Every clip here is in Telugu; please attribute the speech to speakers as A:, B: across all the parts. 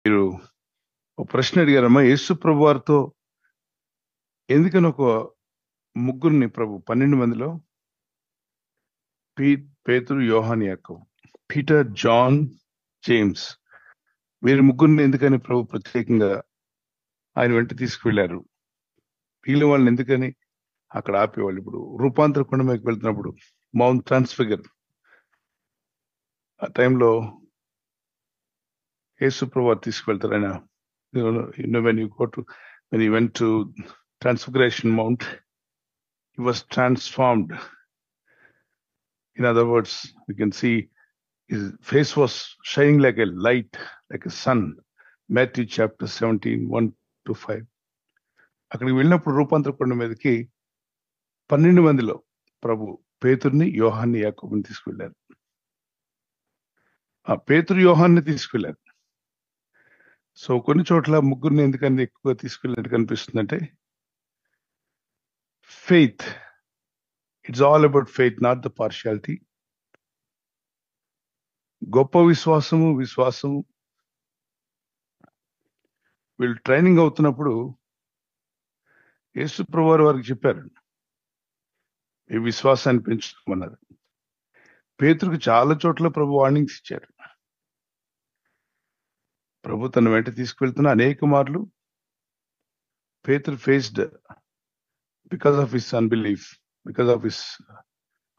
A: మీరు ఒక ప్రశ్న అడిగారమ్మా, యేసు ప్రభు వారితో ఎందుకని ఒక ముగ్గురిని ప్రభు 12 మందిలో పేతురు, యోహాను, యాకోబు, పీటర్, జాన్, జేమ్స్, వీరి ముగ్గురిని ఎందుకని ప్రభు ప్రత్యేకంగా ఆయన వెంట తీసుకువెళ్లారు? వీళ్ళ వాళ్ళని ఎందుకని అక్కడ ఆపేవాళ్ళు? ఇప్పుడు రూపాంతర కొండ మీదకి వెళ్తున్నప్పుడు మౌంట్ ట్రాన్స్ఫిగర్ ఆ టైంలో యేసు ప్రభు వారు తీసుకువెళ్తారు. ఆయన when he went to Transfiguration Mount, he was transformed. In other words, we can see his face was shining like a light, like a sun. Matthew chapter 17, 1-5. అక్కడికి వెళ్ళినప్పుడు రూపాంతర కొండ మీదకి 12 మందిలో ప్రభు పేతుర్ని, యోహాన్ని, యాకోబుని తీసుకువెళ్ళారు. ఆ పేతురు, యోహాన్ని తీసుకువెళ్ళారు. సో కొన్ని చోట్ల ముగ్గురిని ఎందుకని ఎక్కువగా తీసుకెళ్ళినట్టు కనిపిస్తుందంటే, faith, it's all about faith, not the partiality. గొప్ప విశ్వాసము వీళ్ళు ట్రైనింగ్ అవుతున్నప్పుడు యేసు ప్రభువారు వారికి చెప్పారు, ఈ విశ్వాసాన్ని పెంచుకోమన్నారు. పేతురుకు చాలా చోట్ల ప్రభు వార్నింగ్స్ ఇచ్చారు. ప్రభు తన వెంట తీసుకువెళ్తున్న అనేక మార్లు పేతురు faced because of his unbelief, because of his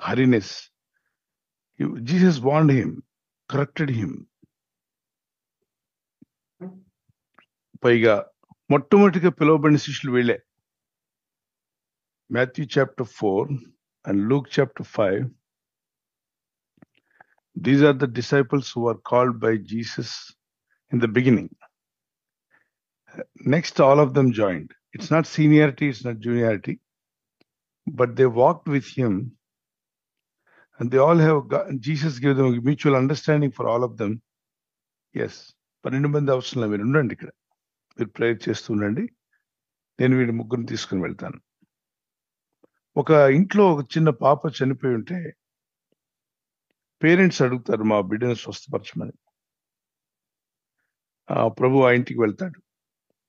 A: hurriness. Jesus warned him, corrected him. పైగా మొట్టమొదటిగా పిలువబడిన శిష్యులు వీళ్ళే. Matthew chapter 4 and Luke chapter 5. These are the disciples who were called by Jesus in the beginning. Next, all of them joined. It's not seniority, it's not juniority, but they walked with him, and they all have Jesus gave them a mutual understanding for all of them. Yes, 12 మంది అవసరం లేదు, మీరు ఉండండి ఇక్కడ, మీరు ప్రేయర్ చేస్తూ ఉండండి, నేను వీడి ముగ్గురిని తీసుకుని వెళ్తాను. ఒక ఇంట్లో ఒక చిన్న పాప చనిపోయి ఉంటే పేరెంట్స్ అడుగుతారు, మా బిడ్డను స్వస్థపరచమని. ప్రభు ఆ ఇంటికి వెళ్తాడు.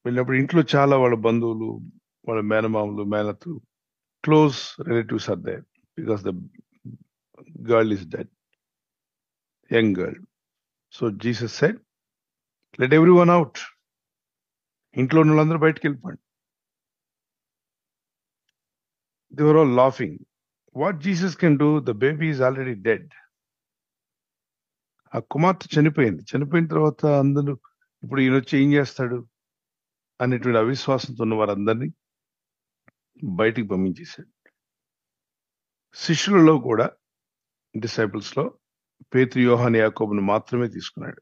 A: వెళ్ళినప్పుడు ఇంట్లో చాలా వాళ్ళ బంధువులు, వాళ్ళ మేనమామలు, మేనత్తులు, close relatives are there because the girl is dead, young girl. So Jesus said, let everyone out. ఇంట్లో ఉన్న వాళ్ళందరూ బయటకు వెళ్ళిపోండి. They were all laughing. What Jesus can do, the baby is already dead. ఆ కుమార్తె చనిపోయింది. చనిపోయిన తర్వాత అందరూ ఇప్పుడు ఈయన వచ్చి ఏం చేస్తాడు అనేటువంటి అవిశ్వాసంతో ఉన్న వారందరినీ బయటికి పంపించేశాడు. శిష్యులలో కూడా, డిసైపుల్స్ లో పేతురు, యోహాను, యాకోబును మాత్రమే తీసుకున్నాడు.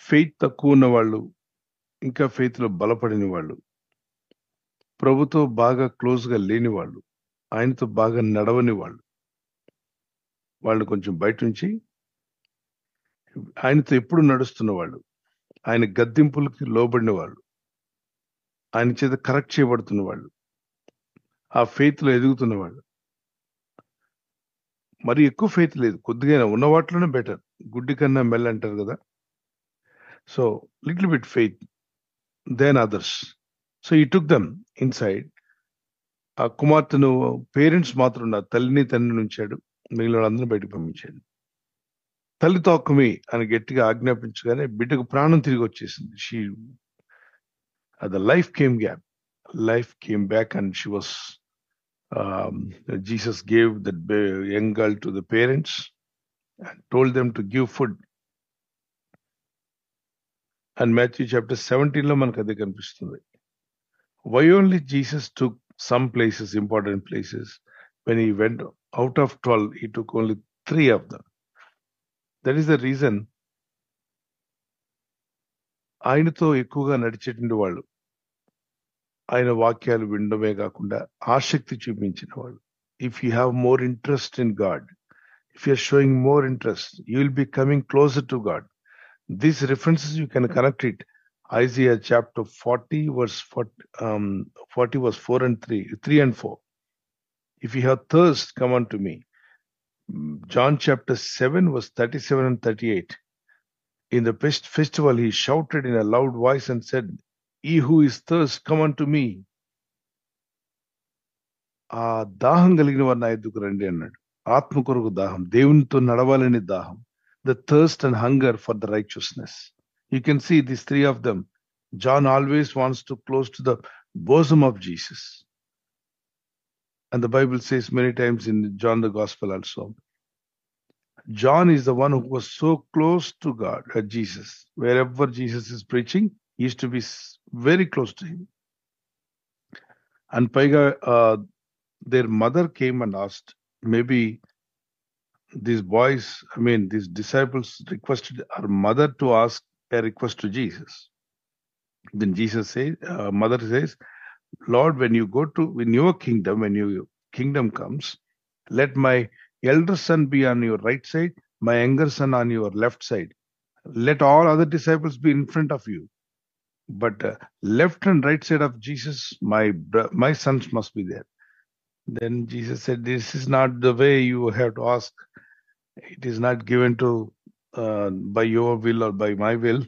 A: ఫెయిత్ తక్కువ ఉన్న వాళ్ళు, ఇంకా ఫెయిత్ లో బలపడిన వాళ్ళు, ప్రభుతో బాగా క్లోజ్ గా లేని వాళ్ళు, ఆయనతో బాగా నడవని వాళ్ళు కొంచెం బయట నుంచి, ఆయనతో ఎప్పుడు నడుస్తున్న వాళ్ళు, ఆయన గద్దింపులకి లోబడిన వాళ్ళు, ఆయన చేత కరెక్ట్ చేయబడుతున్న వాళ్ళు, ఆ ఫెయిత్ లో ఎదుగుతున్న వాళ్ళు. మరి ఎక్కువ ఫెయిత్ లేదు, కొద్దిగా ఉన్న వాటిలోనే బెటర్. గుడ్డి కన్నా మెల్ అంటారు కదా. So little bit faith then others. So ఈ టుక్ దమ్ ఇన్సైడ్. ఆ కుమార్తెను పేరెంట్స్ మాత్రం ఉన్నారు, తల్లిని తండ్రిని ఉంచాడు, మిగిలిన వాళ్ళందరూ బయటకు పంపించాడు. తల్లి తోకమి అని గట్టిగా ఆజ్ఞాపించగానే బిడ్డకు ప్రాణం తిరిగి వచ్చేసింది. The life came back and she was, Jesus gave that young girl to the parents and told them to give food. And Matthew chapter 17 లో మనకు అదే కనిపిస్తుంది. Why only Jesus took some places, important places? When he went out of 12, he took only 3 of them. That is the reason ఆయనతో ఎక్కువగా నడిచేటువంటి వాళ్ళు, ఆయన వాక్యాలు వినడమే కాకుండా ఆసక్తి చూపించిన వాళ్ళు. If you have more interest in God, if you're showing more interest, you will be coming closer to God. These references you can connect it. Isaiah chapter 40 verse 4 and 3 and 4. If you have thirst, come unto me. John chapter 7 verse 37 and 38. In the festival, he shouted in a loud voice and said, "He who is thirst, come unto me." ఆ దాహం కలిగిన వారు నా ఎద్దుకు రండి అన్నాడు. ఆత్మ కొరకు దాహం, దేవునితో నడవాలని దాహం. The thirst and hunger for the righteousness. You can see these three of them. John always wants to close to the bosom of Jesus. And the Bible says many times in John the Gospel also, John is the one who was so close to God, Jesus. Wherever Jesus is preaching, he used to be very close to him. And Paiga, their mother came and asked, maybe these disciples requested our mother to ask a request to Jesus. Then Jesus says, mother says, Lord, when your kingdom comes, let my elder son be on your right side, my younger son on your left side. Let all other disciples be in front of you. But left and right side of Jesus, my sons must be there. Then Jesus said, this is not the way you have to ask. It is not given to by your will or by my will.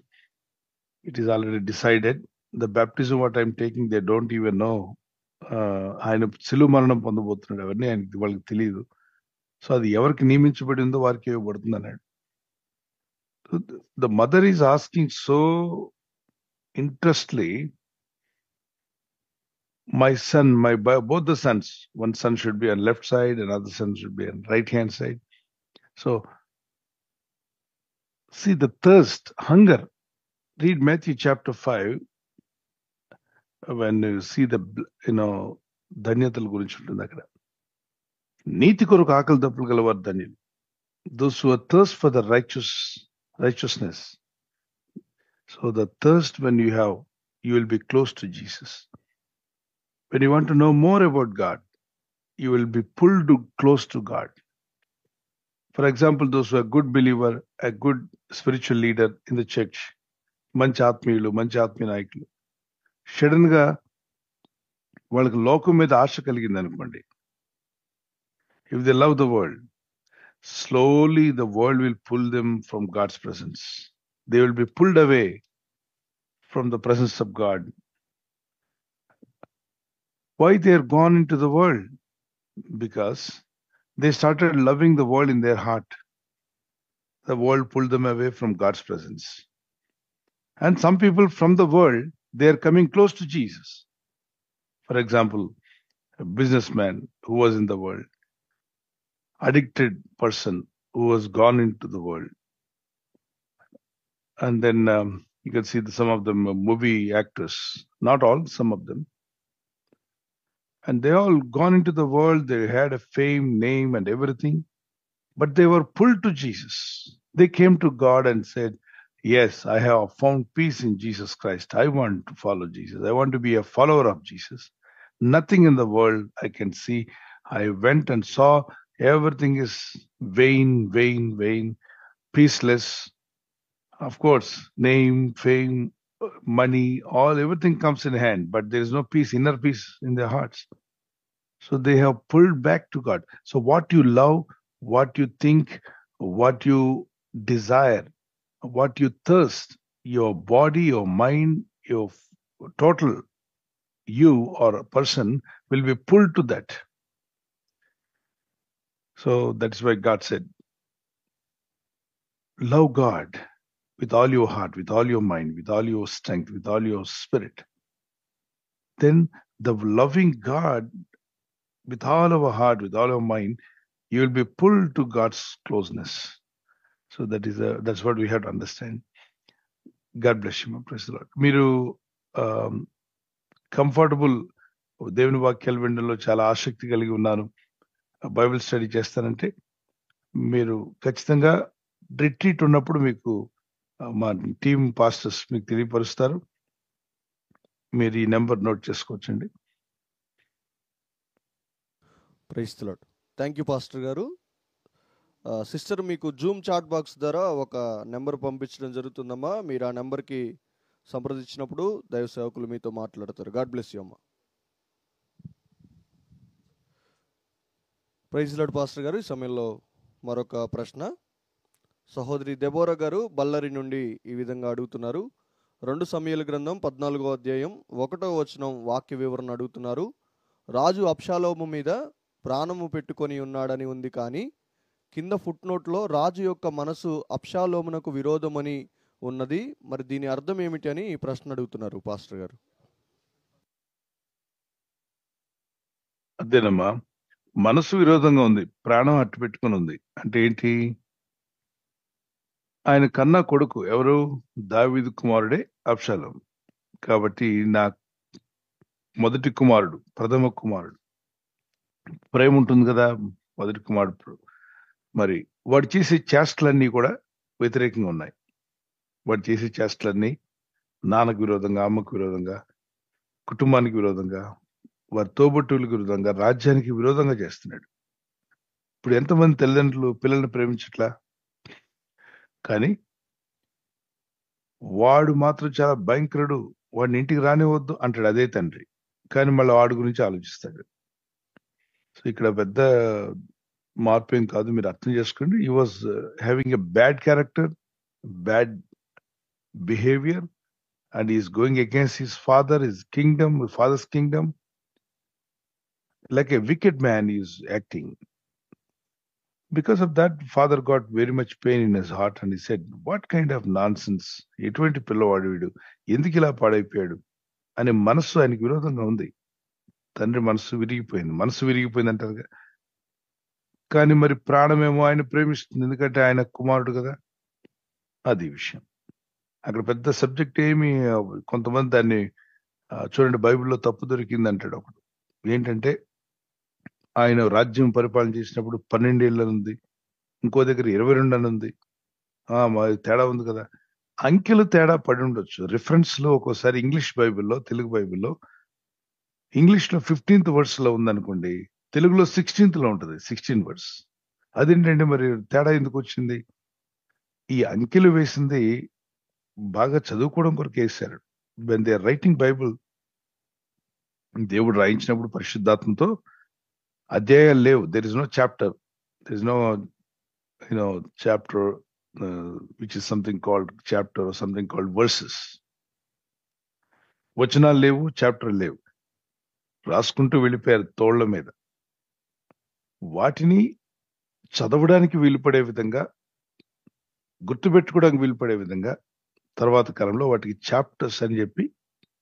A: It is already decided. The baptism what I'm taking, they don't even know. ఆయన శిలువ మరణం పొందబోతున్నాడు, అవన్నీ ఆయనకి వాళ్ళకి తెలియదు. సో అది ఎవరికి నియమించబడిందో వారికి ఇవ్వబడుతుంది అన్నాడు. The mother is asking so interestedly, my son, both the sons, one son should be on left side, another son should be on right hand side. So see the thirst, hunger. Read Matthew chapter 5. When you see the ధన్యతల గురించి ఉంటుంది అక్కడ. నీతి కొరకు ఆకలి దప్పులు గలవారు ధన్యులు. Those who are thirst for the righteousness. So the thirst, when you have, you will be close to Jesus. When you want to know more about God, you will be pulled close to God. For example, those who are good believer, a good spiritual leader in the church, మంచి ఆత్మీయులు, మంచి ఆత్మీయ నాయకులు, సడన్ గా వాళ్ళకి లోకం మీద ఆశ కలిగింది అనుకోండి. If they love the world, slowly the world will pull them from God's presence. They will be pulled away from the presence of God. Why they are gone into the world? Because they started loving the world in their heart. The world pulled them away from God's presence. And some people from the world, they are coming close to Jesus. For example, a businessman who was in the world, addicted person who was gone into the world. And then you can see some of them movie actors, not all, some of them. And they all gone into the world, they had a fame, name and everything, but they were pulled to Jesus. They came to God and said, yes, I have found peace in Jesus Christ. I want to follow Jesus. I want to be a follower of Jesus. Nothing in the world I can see. I went and saw everything is vain, peaceless. Of course, name, fame, money, everything comes in hand, but there is no peace, inner peace in their hearts. So they have pulled back to God. So what you love, what you think, what you desire, what you thirst, your body, your mind, your total you or a person will be pulled to that. So that's why God said, love God with all your heart, with all your mind, with all your strength, with all your spirit. Then the loving God with all our heart, with all our mind, you will be pulled to God's closeness. So that's what we have to understand. God bless you. Praise the Lord. మీరు కంఫర్టబుల్ దేవుని వాక్యాలు వినడంలో చాలా ఆసక్తి కలిగి ఉన్నాను, బైబిల్ స్టడీ చేస్తానంటే మీరు ఖచ్చితంగా రిట్రీట్ ఉన్నప్పుడు మీకు మా టీమ్ పాస్టర్స్ మీకు తెలియపరుస్తారు. మీరు ఈ నెంబర్ నోట్ చేసుకోవచ్చండి.
B: Praise the Lord. Thank you pastor గారు. సిస్టర్ మీకు జూమ్ చాట్ బాక్స్ ద్వారా ఒక నెంబర్ పంపించడం జరుగుతుందమ్మా. మీరు ఆ నెంబర్కి సంప్రదించినప్పుడు దైవ సేవకులు మీతో మాట్లాడతారు. గాడ్ బ్లెస్ యూ అమ్మా. ప్రైజ్ ది లార్డ్ పాస్టర్ గారు. ఈ సమయంలో మరొక ప్రశ్న. సహోదరి దెబోరా గారు బళ్ళరి నుండి ఈ విధంగా అడుగుతున్నారు. 2 సమూయేలు గ్రంథం 14వ అధ్యాయం 1వ వచనం వాక్య వివరణ అడుగుతున్నారు. రాజు అబ్షాలోము మీద ప్రాణము పెట్టుకొని ఉన్నాడని ఉంది, కానీ కింద ఫుట్నోట్లో రాజు యొక్క మనసు అబ్షాలోమునకు విరోధమని ఉన్నది. మరి దీని అర్థం ఏమిటి అని ఈ ప్రశ్న అడుగుతున్నారు పాస్టర్ గారు.
A: అదేనమ్మా, మనసు విరోధంగా ఉంది, ప్రాణం అట్టు పెట్టుకుని ఉంది అంటే ఏంటి? ఆయన కన్నా కొడుకు ఎవరు? దావీదు కుమారుడే అబ్షాలోం. కాబట్టి నా మొదటి కుమారుడు, ప్రథమ కుమారుడు, ప్రేమ ఉంటుంది కదా మొదటి కుమారుడు. మరి వాడు చేసే చేష్టలన్నీ కూడా వ్యతిరేకంగా ఉన్నాయి. వాడు చేసే చేష్టలన్నీ నాన్నకు విరోధంగా, అమ్మకు విరోధంగా, కుటుంబానికి విరోధంగా, వారి తోబుట్టువులకు విరోధంగా, రాజ్యానికి విరోధంగా చేస్తున్నాడు. ఇప్పుడు ఎంతమంది తల్లిదండ్రులు పిల్లల్ని ప్రేమించట్లా? కానీ వాడు మాత్రం చాలా భయంకరుడు, వాడిని ఇంటికి రానివద్దు అంటాడు అదే తండ్రి. కానీ మళ్ళీ వాడి గురించి ఆలోచిస్తాడు. సో ఇక్కడ పెద్ద మార్పు ఏం కాదు, మీరు అర్థం చేసుకోండి. He was having a bad character, bad behaviour, and is going against his father, his kingdom, father's kingdom. Like a wicked man is acting. Because of that, father got very much pain in his heart and he said, what kind of nonsense, ఎటువంటి పిల్లవాడు వీడు, ఎందుకు ఇలా పాడైపోయాడు అనే మనస్సు ఆయనకు విరోధంగా ఉంది. తండ్రి మనస్సు విరిగిపోయింది అంటారుగా. కానీ మరి ప్రాణమేమో ఆయన ప్రేమిస్తుంది, ఎందుకంటే ఆయన కుమారుడు కదా. అది విషయం. అక్కడ పెద్ద సబ్జెక్ట్ ఏమి, కొంతమంది దాన్ని చూడండి బైబిల్లో తప్పు దొరికింది అంటాడు ఒకడు. ఏంటంటే ఆయన రాజ్యం పరిపాలన చేసినప్పుడు 12 ఏళ్ళు ఉంది, ఇంకో దగ్గర 22 అని ఉంది. తేడా ఉంది కదా. అంకెలు తేడా పడి ఉండొచ్చు. రిఫరెన్స్ లో ఒక్కోసారి ఇంగ్లీష్ బైబిల్లో, తెలుగు బైబిల్లో ఇంగ్లీష్ లో 15th వర్డ్స్ లో ఉందనుకోండి, తెలుగులో 16th లో ఉంటుంది, 16 వర్డ్స్. అదేంటంటే మరి తేడా ఎందుకు వచ్చింది? ఈ అంకెలు వేసింది బాగా చదువుకోవడం కొరకు వేశారు. When they are writing Bible, దేవుడు రాయించినప్పుడు పరిశుద్ధాత్మతో అధ్యాయాలు లేవు. There is no chapter, there is no chapter which is something called chapter, something called verses. వచనాలు లేవు, చాప్టర్ లేవు, రాసుకుంటూ వెళ్ళిపోయారు తోళ్ల మీద. వాటిని చదవడానికి వీలుపడే విధంగా, గుర్తుపెట్టుకోవడానికి వీలుపడే విధంగా తర్వాత కాలంలో వాటికి చాప్టర్స్ అని చెప్పి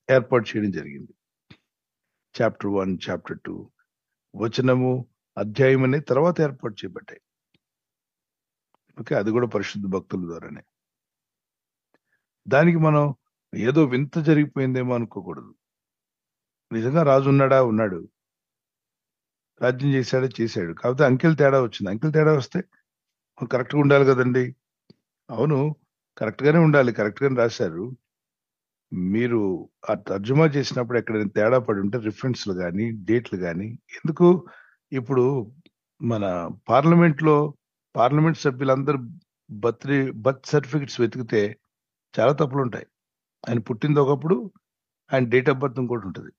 A: ఏర్పాటు చేయడం జరిగింది. చాప్టర్ 1, చాప్టర్ 2, వచనము, అధ్యాయం అనే తర్వాత ఏర్పాటు చేయబడ్డాయి. ఓకే, అది కూడా పరిశుద్ధ భక్తుల ద్వారానే. దానికి మనం ఏదో వింత జరిగిపోయిందేమో అనుకోకూడదు. నిజంగా రాజు ఉన్నాడు, రాజ్యం చేశాడు. కాకపోతే అంకెలు తేడా వచ్చింది. అంకెలు తేడా వస్తే కరెక్ట్గా ఉండాలి కదండి. అవును, కరెక్ట్ గానే ఉండాలి, కరెక్ట్ గానే రాశారు. మీరు ఆ తర్జుమా చేసినప్పుడు ఎక్కడైనా తేడా పడి ఉంటే రిఫరెన్స్లు కానీ, డేట్లు కానీ ఎందుకు? ఇప్పుడు మన పార్లమెంట్ సభ్యులందరూ బర్త్ సర్టిఫికెట్స్ వెతికితే చాలా తప్పులు ఉంటాయి. ఆయన పుట్టింది ఒకప్పుడు, ఆయన డేట్ ఆఫ్ బర్త్ ఇంకోటి ఉంటుంది.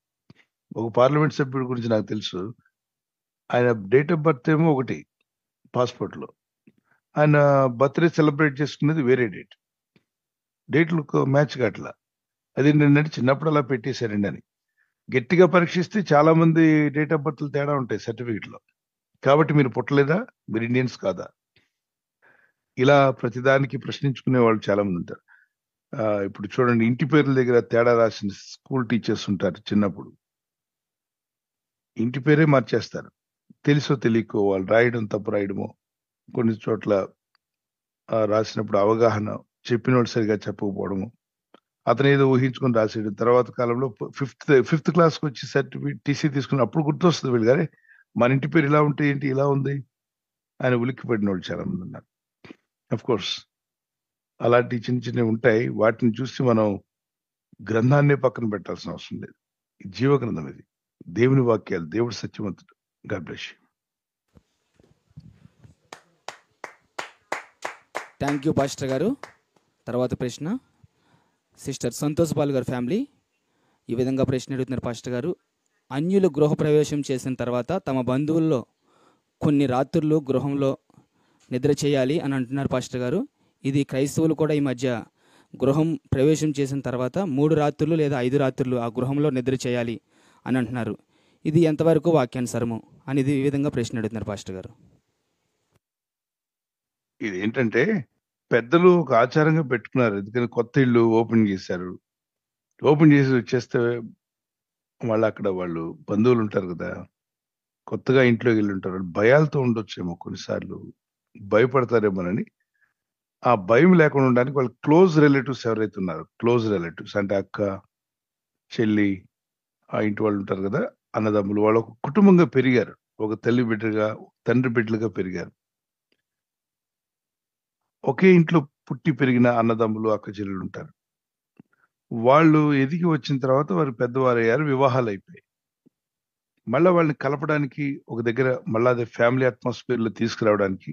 A: ఒక పార్లమెంట్ సభ్యుడి గురించి నాకు తెలుసు, ఆయన డేట్ ఆఫ్ బర్త్ ఏమో ఒకటి పాస్పోర్ట్లో, ఆయన బర్త్డే సెలబ్రేట్ చేసుకునేది వేరే డేట్లు మ్యాచ్ కావట్లా. అదేంటంటే చిన్నప్పుడు అలా పెట్టేశారండి అని. గట్టిగా పరీక్షిస్తే చాలా మంది డేట్ ఆఫ్ బర్త్లు తేడా ఉంటాయి సర్టిఫికెట్ లో. కాబట్టి మీరు పుట్టలేదా, మీరు ఇండియన్స్ కాదా, ఇలా ప్రతిదానికి ప్రశ్నించుకునే వాళ్ళు చాలా మంది ఉంటారు. ఇప్పుడు చూడండి, ఇంటి పేర్ల దగ్గర తేడా రాసిన స్కూల్ టీచర్స్ ఉంటారు. చిన్నప్పుడు ఇంటి పేరే మార్చేస్తారు, తెలుసో తెలియకో. వాళ్ళు రాయడం తప్పు రాయడమో, కొన్ని చోట్ల రాసినప్పుడు అవగాహన, చెప్పినోడు సరిగా చెప్పకపోవడము, అతను ఏదో ఊహించుకొని రాసేయడం. తర్వాత కాలంలో ఫిఫ్త్ క్లాస్కి వచ్చి సర్టిఫికేట్ టీసీ తీసుకుని అప్పుడు గుర్తొస్తుంది వీళ్ళు, కానీ మన ఇంటి పేరు ఇలా ఉంటే ఏంటి ఇలా ఉంది ఆయన ఉలిక్కిపడిన వాళ్ళు చాలా మంది ఉన్నారు. అఫ్ కోర్స్ అలాంటి చిన్నవి ఉంటాయి. వాటిని చూసి మనం గ్రంథాన్నే పక్కన పెట్టాల్సిన అవసరం లేదు. జీవ గ్రంథం ఇది, దేవుని వాక్యాలు, దేవుడు సత్యవంతుడు. God bless you.
C: Thank you pastor గారు. తర్వాత ప్రశ్న సిస్టర్ సంతోష్ బాల్ గారి ఫ్యామిలీ ఈ విధంగా ప్రశ్న అడుగుతున్నారు పాస్టర్ గారు. అన్యులు గృహప్రవేశం చేసిన తర్వాత తమ బంధువుల్లో కొన్ని రాత్రులు గృహంలో నిద్ర చేయాలి అని అంటున్నారు పాస్టర్ గారు. ఇది క్రైస్తవులు కూడా ఈ మధ్య గృహం ప్రవేశం చేసిన తర్వాత 3 రాత్రులు లేదా 5 రాత్రులు ఆ గృహంలో నిద్ర చేయాలి అని అంటున్నారు. ఇది ఎంతవరకు వాక్యానుసారము అనేది ఈ విధంగా ప్రశ్న అడుగుతున్నారు పాస్టర్ గారు.
A: ఇది ఏంటంటే పెద్దలు ఒక ఆచారంగా పెట్టుకున్నారు. ఎందుకని కొత్త ఇల్లు ఓపెన్ చేశారు. ఓపెన్ చేసి వచ్చేస్తే వాళ్ళు అక్కడ వాళ్ళు బంధువులు ఉంటారు కదా, కొత్తగా ఇంట్లోకి వెళ్ళి ఉంటారు. భయాలతో ఉండొచ్చేమో, కొన్నిసార్లు భయపడతారేమోనని. ఆ భయం లేకుండా ఉండడానికి వాళ్ళు క్లోజ్ రిలేటివ్స్ ఎవరైతే ఉన్నారో, క్లోజ్ రిలేటివ్స్ అంటే అక్క, చెల్లి, ఆ ఇంటి వాళ్ళు ఉంటారు కదా, అన్నదమ్ములు, వాళ్ళు ఒక కుటుంబంగా పెరిగారు. ఒక తల్లి బిడ్డగా, తండ్రి బిడ్డలుగా పెరిగారు. ఒకే ఇంట్లో పుట్టి పెరిగిన అన్నదమ్ములు, అక్క చెల్లెలు ఉంటారు. వాళ్ళు ఎదిగి వచ్చిన తర్వాత వారు పెద్దవారు అయ్యారు, వివాహాలు అయిపోయాయి. మళ్ళా వాళ్ళని కలపడానికి ఒక దగ్గర, మళ్ళా అదే ఫ్యామిలీ అట్మాస్ఫియర్ లో తీసుకురావడానికి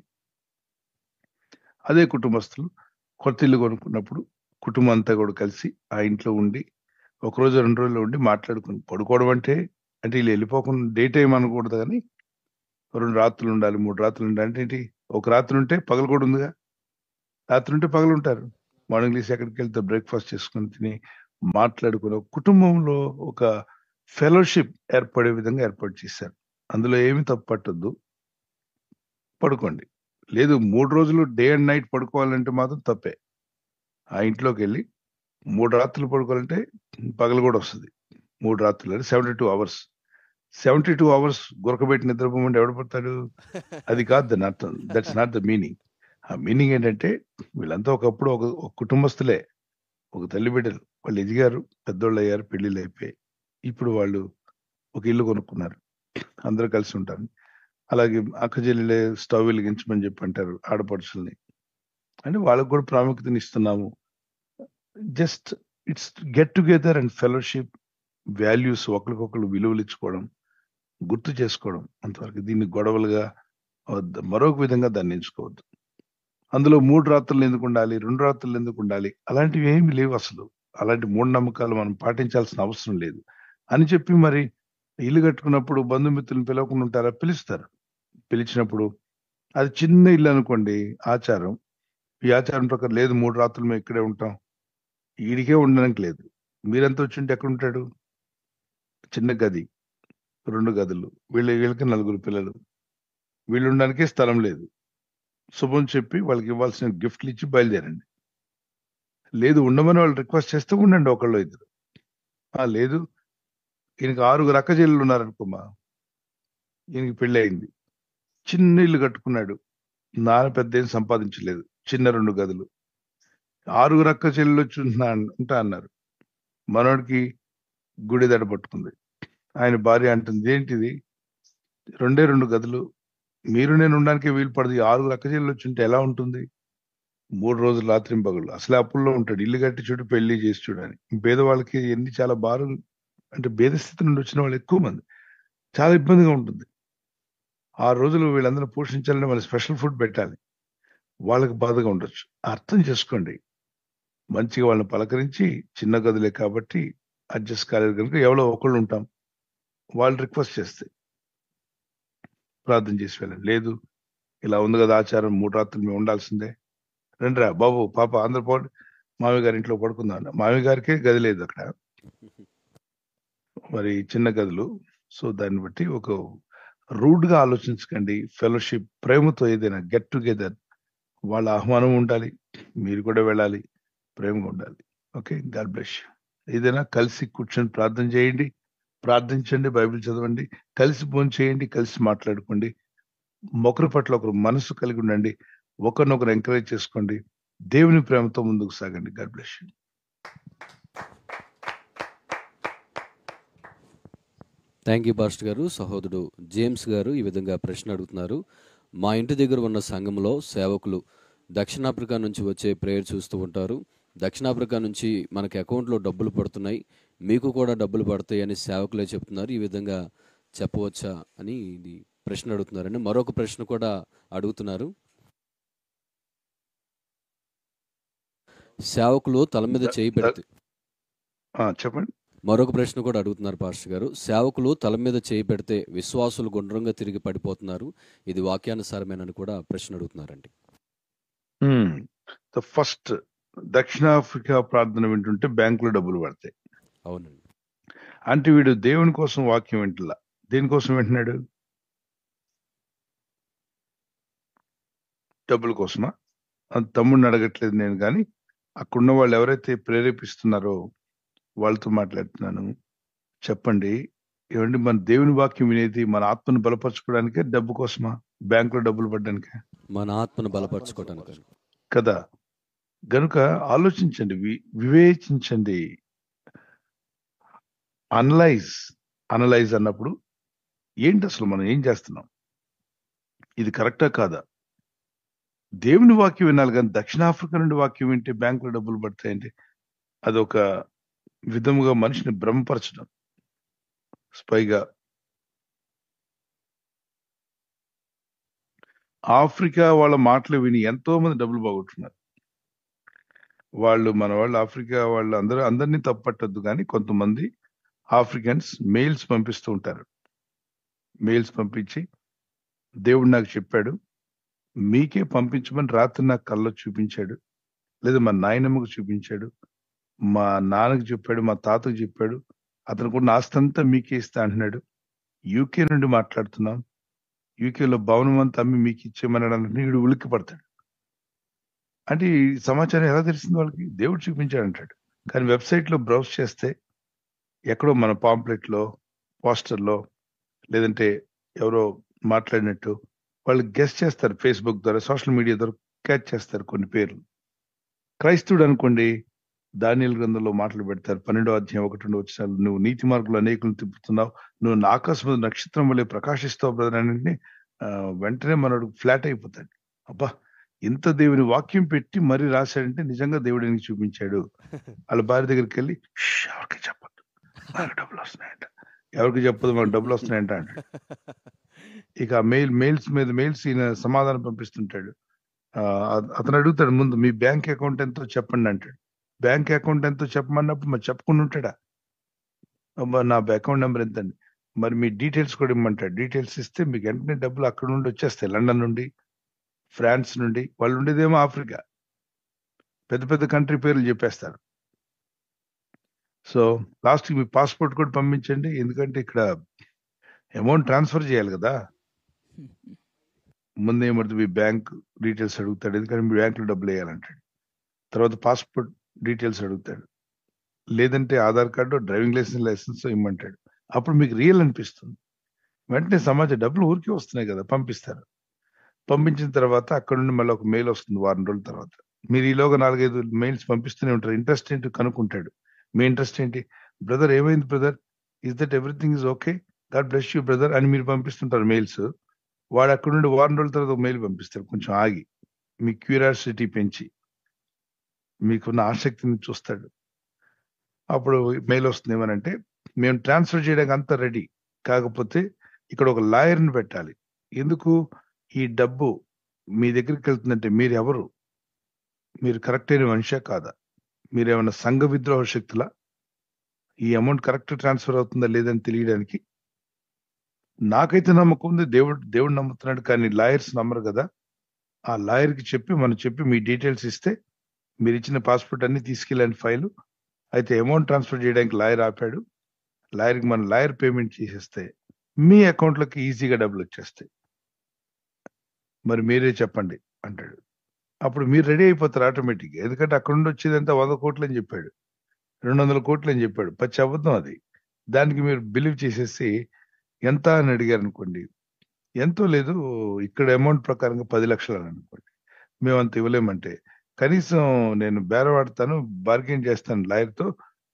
A: అదే కుటుంబస్తులు కొత్త ఇల్లు కొనుక్కున్నప్పుడు కుటుంబం అంతా కూడా కలిసి ఆ ఇంట్లో ఉండి 1 రోజు 2 రోజులు ఉండి మాట్లాడుకుని పడుకోవడం అంటే వీళ్ళు వెళ్ళిపోకుండా డే టైం అనకూడదు, కానీ 2 రాత్రులు ఉండాలి, 3 రాత్రులు ఉండాలి. అంటే ఏంటి, ఒక రాత్రి ఉంటే పగలు కూడా ఉందిగా, రాత్రి ఉంటే పగలు ఉంటారు. మార్నింగ్ లేసి ఎక్కడికి వెళ్తే బ్రేక్ఫాస్ట్ చేసుకుని తిని మాట్లాడుకుని ఒక కుటుంబంలో ఒక ఫెలోషిప్ ఏర్పడే విధంగా ఏర్పాటు చేశారు. అందులో ఏమి తప్పు పట్టద్దు, పడుకోండి. లేదు 3 రోజులు డే అండ్ నైట్ పడుకోవాలంటే మాత్రం తప్పే. ఆ ఇంట్లోకి వెళ్ళి 3 రాత్రులు పడుకోవాలంటే పగలు కూడా వస్తుంది. 3 రాత్రులు అంటే 72 అవర్స్. 72 అవర్స్ గురకబెట్టి నిద్రపోమంటే ఎవడు పడతాడు? అది కాదు దాని అర్థం. That's not the meaning. ఆ మీనింగ్ ఏంటంటే వీళ్ళంతా ఒకప్పుడు ఒక కుటుంబస్తులే, ఒక తల్లి బిడ్డలు. వాళ్ళు ఎదిగారు, పెద్దోళ్ళు అయ్యారు, పెళ్లిళ్ళు అయిపోయాయి. ఇప్పుడు వాళ్ళు ఒక ఇల్లు కొనుక్కున్నారు, అందరూ కలిసి ఉంటారు. అలాగే అక్క చెల్లెలే స్టవ్ వెలిగించమని చెప్పి అంటారు ఆడపడుచుల్ని. అంటే వాళ్ళకు కూడా ప్రాముఖ్యతని ఇస్తున్నాము. Just it's get together and fellowship, values, ఒకరికొకరు విలువలు ఇచ్చుకోవడం, గుర్తు చేసుకోవడం, అంతవరకు. దీన్ని గొడవలుగా మరొక విధంగా దాన్ని ఎంచుకోవద్దు. అందులో 3 రాత్రులు ఎందుకు ఉండాలి, 2 రాత్రులు ఎందుకు ఉండాలి, అలాంటివి ఏమి లేవు అసలు. అలాంటి మూఢనమ్మకాలు మనం పాటించాల్సిన అవసరం లేదు అని చెప్పి, మరి ఇల్లు కట్టుకున్నప్పుడు బంధుమిత్రులను పిలవకుండా ఉంటారా? పిలుస్తారు. పిలిచినప్పుడు అది చిన్న ఇల్లు అనుకోండి, ఆచారం. ఈ ఆచారం ప్రకారం లేదు 3 రాత్రులు మేము ఇక్కడే ఉంటాం, ఈడికే ఉండడానికి లేదు. మీరంతా వచ్చి ఉంటే ఎక్కడ ఉంటాడు? చిన్న గది, 2 గదులు, వీళ్ళకి 4 పిల్లలు, వీళ్ళు ఉండడానికే స్థలం లేదు. శుభం చెప్పి వాళ్ళకి ఇవ్వాల్సిన గిఫ్ట్లు ఇచ్చి బయలుదేరండి. లేదు ఉండమని వాళ్ళు రిక్వెస్ట్ చేస్తూ ఉండండి, ఒకళ్ళు ఇద్దరు. లేదు ఈయనకి 6 అక్క చెల్లెలు ఉన్నారనుకోమా, ఈయనకి పెళ్లి అయింది, చిన్న ఇల్లు కట్టుకున్నాడు, నాన్న పెద్ద ఏం సంపాదించలేదు, చిన్న 2 గదులు, 6 అక్క చెల్లెలు వచ్చి ఉంటా అన్నారు. మనోడికి గుడి దడ పట్టుకుంది. ఆయన భార్య అంటుంది, ఏంటిది 2 గదులు, మీరు నేను ఉండడానికి వీలు పడదు, 6 అక్క చెల్లెలు వచ్చి ఉంటే ఎలా ఉంటుంది? 3 రోజులు రాత్రి పగలు. అసలే అప్పుల్లో ఉంటాడు, ఇల్లు కట్టి చూడు, పెళ్లి చేసి చూడని. పేదవాళ్ళకి ఎన్ని చాలా భారం, అంటే భేద స్థితి నుండి వచ్చిన వాళ్ళు ఎక్కువ మంది, చాలా ఇబ్బందిగా ఉంటుంది. 6 రోజులు వీళ్ళందరూ పోషించాలని వాళ్ళు స్పెషల్ ఫుడ్ పెట్టాలి, వాళ్ళకి బాధగా ఉండొచ్చు. అర్థం చేసుకోండి. మంచిగా వాళ్ళని పలకరించి, చిన్న గదులే కాబట్టి అడ్జస్ట్ కాలేదు కనుక ఎవరో ఒకళ్ళు ఉంటాం, వాళ్ళు రిక్వెస్ట్ చేస్తే ప్రార్థన చేసి వెళ్ళండి. లేదు ఇలా ఉంది కదా ఆచారం, 3 రాత్రులు మేము ఉండాల్సిందే, రండిరా బాబు పాప అందరు పోండి, మామి గారి ఇంట్లో పడుకుందాం. మామి గారికే గది లేదు అక్కడ, మరి చిన్న గదులు. సో దాన్ని బట్టి ఒక రూడ్ గా ఆలోచించకండి. ఫెలోషిప్, ప్రేమతో ఏదైనా గెట్ టుగెదర్, వాళ్ళ ఆహ్వానం ఉండాలి, మీరు కూడా వెళ్ళాలి, ప్రేమగా ఉండాలి. Okay, God bless you. ఏదైనా కలిసి కూర్చొని ప్రార్థన చేయండి, ప్రార్థించండి, బైబిల్ చదవండి, కలిసి భోజనం చేయండి, కలిసి మాట్లాడుకోండి, ఒకరి పట్ల ఒకరు మనసు కలిగి ఉండండి, ఒకరినొకరు ఎంకరేజ్ చేసుకోండి, దేవుని ప్రేమతో ముందుకు సాగండి. God bless you.
D: Thank you pastor గారు. సహోదరుడు జేమ్స్ గారు ఈ విధంగా ప్రశ్న అడుగుతున్నారు. మా ఇంటి దగ్గర ఉన్న సంఘంలో సేవకులు దక్షిణాఫ్రికా నుంచి వచ్చే ప్రేయర్ చూస్తూ ఉంటారు. దక్షిణాఫ్రికా నుంచి మనకి అకౌంట్లో డబ్బులు పడుతున్నాయి, మీకు కూడా డబ్బులు పడతాయి అని సేవకులే చెప్తున్నారు. ఈ విధంగా చెప్పవచ్చా అని ఇది ప్రశ్న అడుగుతున్నారండి. మరొక ప్రశ్న కూడా అడుగుతున్నారు. సేవకులు తల మీద చేయి పెడితే,
A: చెప్పండి.
D: మరొక ప్రశ్న కూడా అడుగుతున్నారు పాస్టర్ గారు. సేవకులు తల మీద చేయి పెడితే విశ్వాసులు గుండ్రంగా తిరిగి పడిపోతున్నారు, ఇది వాక్యానుసారమేనని కూడా ప్రశ్న అడుగుతున్నారండి.
A: ద ఫస్ట్ దక్షిణాఫ్రికా ప్రార్థన వింటుంటే బ్యాంకులో డబ్బులు పడతాయి.
D: అవునండి.
A: అంటే వీడు దేవుని కోసం వాక్యం వింటలా, దేనికోసం వింటున్నాడు? డబ్బుల కోసమా? అది తమ్ముడిని అడగట్లేదు నేను, కానీ అక్కడున్న వాళ్ళు ఎవరైతే ప్రేరేపిస్తున్నారో వాళ్ళతో మాట్లాడుతున్నాను. చెప్పండి, ఏమండి, మన దేవుని వాక్యం వినేది మన ఆత్మను బలపరచుకోవడానికే, డబ్బు కోసమా? బ్యాంకులో డబ్బులు పడ్డానికే
D: మన ఆత్మను బలపరచుకోవటానికి
A: కదా. గనుక ఆలోచించండి, వివేచించండి. అనలైజ్ అన్నప్పుడు ఏంటి, అసలు మనం ఏం చేస్తున్నాం, ఇది కరెక్టా కాదా? దేవుని వాక్యం వినాలి, కానీ దక్షిణాఫ్రికా నుండి వాక్యం వింటే బ్యాంకులో డబ్బులు పడతాయంటే అదొక విధముగా మనిషిని భ్రమపరచడం. పైగా ఆఫ్రికా వాళ్ళ మాటలు విని ఎంతో మంది డబ్బులు పోగొట్టున్నారు. మన వాళ్ళు ఆఫ్రికా వాళ్ళు అందరినీ తప్పట్టద్దు, కానీ కొంతమంది ఆఫ్రికన్స్ మెయిల్స్ పంపిస్తూ ఉంటారు. మెయిల్స్ పంపించి, దేవుడు నాకు చెప్పాడు, మీకే పంపించమని రాత్రి నాకు కల్లో చూపించాడు, లేదా మా నాయనమ్మకు చూపించాడు, మా నాన్నకు చెప్పాడు, మా తాతకు చెప్పాడు, అతనికి ఉన్న ఆస్తి అంతా మీకే ఇస్తా అంటున్నాడు, యూకే నుండి మాట్లాడుతున్నాం, యూకేలో భవనం అంతా అమ్మి మీకు ఇచ్చేయమన్నాడు. వీడు ఉలిక్కి పడతాడు. అంటే ఈ సమాచారం ఎలా తెలిసింది వాళ్ళకి? దేవుడు చూపించాడు అంటాడు. కానీ వెబ్సైట్లో బ్రౌజ్ చేస్తే ఎక్కడో మన పాంప్లెట్లో, పోస్టర్లో, లేదంటే ఎవరో మాట్లాడినట్టు వాళ్ళు గెస్ట్ చేస్తారు. ఫేస్బుక్ ద్వారా, సోషల్ మీడియా ద్వారా క్యాచ్ చేస్తారు కొన్ని పేర్లు. క్రైస్తవుడు అనుకోండి, దానియేలు గ్రంథంలో మాటలు పెడతారు. 12వ అధ్యాయం 1-2 వచనాలు, నువ్వు నీతి మార్గంలో అనేకులను తిప్పుతున్నావు, నువ్వు నా ఆకాశం నక్షత్రం వల్లే ప్రకాశిస్తావు బ్రదర్ అని వెంటనే మనోడు ఫ్లాట్ అయిపోతాడు. అబ్బా, ఇంత దేవుని వాక్యం పెట్టి మరీ రాశాడంటే నిజంగా దేవుడు నీకు చూపించాడు. వాళ్ళ భార్య దగ్గరికి వెళ్ళి, ఎవరికి చెప్పద్దు, మనకు డబ్బులు వస్తున్నాయంట, ఎవరికి చెప్పదు, మనకు డబ్బులు వస్తున్నాయంట అంటాడు. ఇక మెయిల్స్ మీద మెయిల్స్ ఈయన సమాధానం పంపిస్తుంటాడు. అతను అడుగుతాడు, ముందు మీ బ్యాంక్ అకౌంట్ ఎంతో చెప్పండి అంటాడు. బ్యాంక్ అకౌంట్ ఎంతో చెప్పమన్నప్పుడు మరి చెప్పకుండా ఉంటాడా? నా అకౌంట్ నెంబర్ ఎంతండి, మరి మీ డీటెయిల్స్ కూడా ఇమ్మంటాడు. డీటెయిల్స్ ఇస్తే మీకు వెంటనే డబ్బులు అక్కడ నుండి వచ్చేస్తాయి. లండన్ నుండి, ఫ్రాన్స్ నుండి. వాళ్ళు ఉండేదేమో ఆఫ్రికా, పెద్ద పెద్ద కంట్రీ పేర్లు చెప్పేస్తారు. సో లాస్ట్కి మీ పాస్పోర్ట్ కూడా పంపించండి, ఎందుకంటే ఇక్కడ అమౌంట్ ట్రాన్స్ఫర్ చేయాలి కదా. ముందు ఏమడుతుంది, మీ బ్యాంక్ డీటెయిల్స్ అడుగుతాడు, ఎందుకంటే మీ బ్యాంకులో డబ్బులు వేయాలంటాడు. తర్వాత పాస్పోర్ట్ డీటెయిల్స్ అడుగుతాడు, లేదంటే ఆధార్ కార్డు, డ్రైవింగ్ లైసెన్స్ ఇమ్మంటాడు. అప్పుడు మీకు రియల్ అనిపిస్తుంది. వెంటనే సమాజం డబ్బులు ఊరికే వస్తున్నాయి కదా, పంపిస్తారు. పంపించిన తర్వాత అక్కడ నుండి మళ్ళీ ఒక మెయిల్ వస్తుంది వారం రోజుల తర్వాత. మీరు ఈలోగా 4-5 మెయిల్స్ పంపిస్తూనే ఉంటారు. ఇంట్రెస్ట్ ఏంటి కనుక్కుంటాడు. మీ ఇంట్రెస్ట్ ఏంటి? బ్రదర్ ఏమైంది brother, is that everything is okay, God bless you brother అని మీరు పంపిస్తుంటారు మెయిల్స్. వాడు అక్కడ నుండి వారం రోజుల తర్వాత ఒక మెయిల్ పంపిస్తారు, కొంచెం ఆగి, మీ క్యూరియాసిటీ పెంచి, మీకున్న ఆసక్తిని చూస్తాడు. అప్పుడు మెయిల్ వస్తుంది ఏమనంటే, మేము ట్రాన్స్ఫర్ చేయడానికి అంతా రెడీ, కాకపోతే ఇక్కడ ఒక లాయర్ని పెట్టాలి. ఎందుకు? ఈ డబ్బు మీ దగ్గరికి వెళ్తుందంటే మీరు ఎవరు, మీరు కరెక్ట్ అయిన మనిషా కాదా, మీరేమన్నా సంఘ విద్రోహ శక్తులా, ఈ అమౌంట్ కరెక్ట్ ట్రాన్స్ఫర్ అవుతుందా లేదని తెలియడానికి. నాకైతే నమ్మకం ఉంది, దేవుడు నమ్ముతున్నాడు, కానీ లాయర్స్ నమ్మరు కదా. ఆ లాయర్కి చెప్పి మీ డీటెయిల్స్ ఇస్తే మీరు ఇచ్చిన పాస్పోర్ట్ అన్ని తీసుకెళ్ళని ఫైలు. అయితే అమౌంట్ ట్రాన్స్ఫర్ చేయడానికి లాయర్ ఆపాడు. లాయర్కి మన లాయర్ పేమెంట్ చేసేస్తే మీ అకౌంట్లోకి ఈజీగా డబ్బులు వచ్చేస్తాయి. మరి మీరే చెప్పండి అంటాడు. అప్పుడు మీరు రెడీ అయిపోతారు ఆటోమేటిక్గా. ఎందుకంటే అక్కడ నుండి వచ్చేదంతా 100 కోట్లు అని చెప్పాడు, 200 కోట్లు అని చెప్పాడు. పచ్చి అబద్ధం అది. దానికి మీరు బిలీవ్ చేసేసి ఎంత అని అడిగారు అనుకోండి, ఎంతో లేదు, ఇక్కడ అమౌంట్ ప్రకారంగా 10 లక్షలు అని అనుకోండి, మేము అంత ఇవ్వలేమంటే కనీసం నేను బేరవాడతాను, బార్గెన్ చేస్తాను లాయర్తో,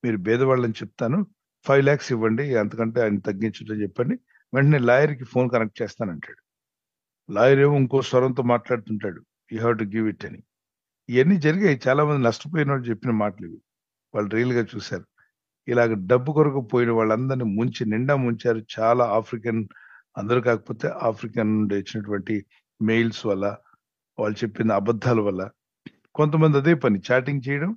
A: మీరు భేదవాళ్ళని చెప్తాను, 5 lakhs ఇవ్వండి, అంతకంటే ఆయన తగ్గించడం చెప్పండి, వెంటనే లాయర్కి ఫోన్ కనెక్ట్ చేస్తానంటాడు. లాయర్ ఏమో ఇంకో స్వరంతో మాట్లాడుతుంటాడు, you have to give it అని. ఇవన్నీ జరిగాయి. చాలా మంది నష్టపోయిన వాళ్ళు చెప్పిన మాటలు ఇవి, వాళ్ళు రియల్ గా చూశారు. ఇలాగ డబ్బు కొరకు పోయిన వాళ్ళందరినీ నిండా ముంచారు. చాలా ఆఫ్రికన్, అందరూ కాకపోతే ఆఫ్రికన్ నుండి వచ్చినటువంటి మెయిల్స్ వల్ల, వాళ్ళు చెప్పిన అబద్ధాల వల్ల. కొంతమంది అదే పని, చాటింగ్ చేయడం,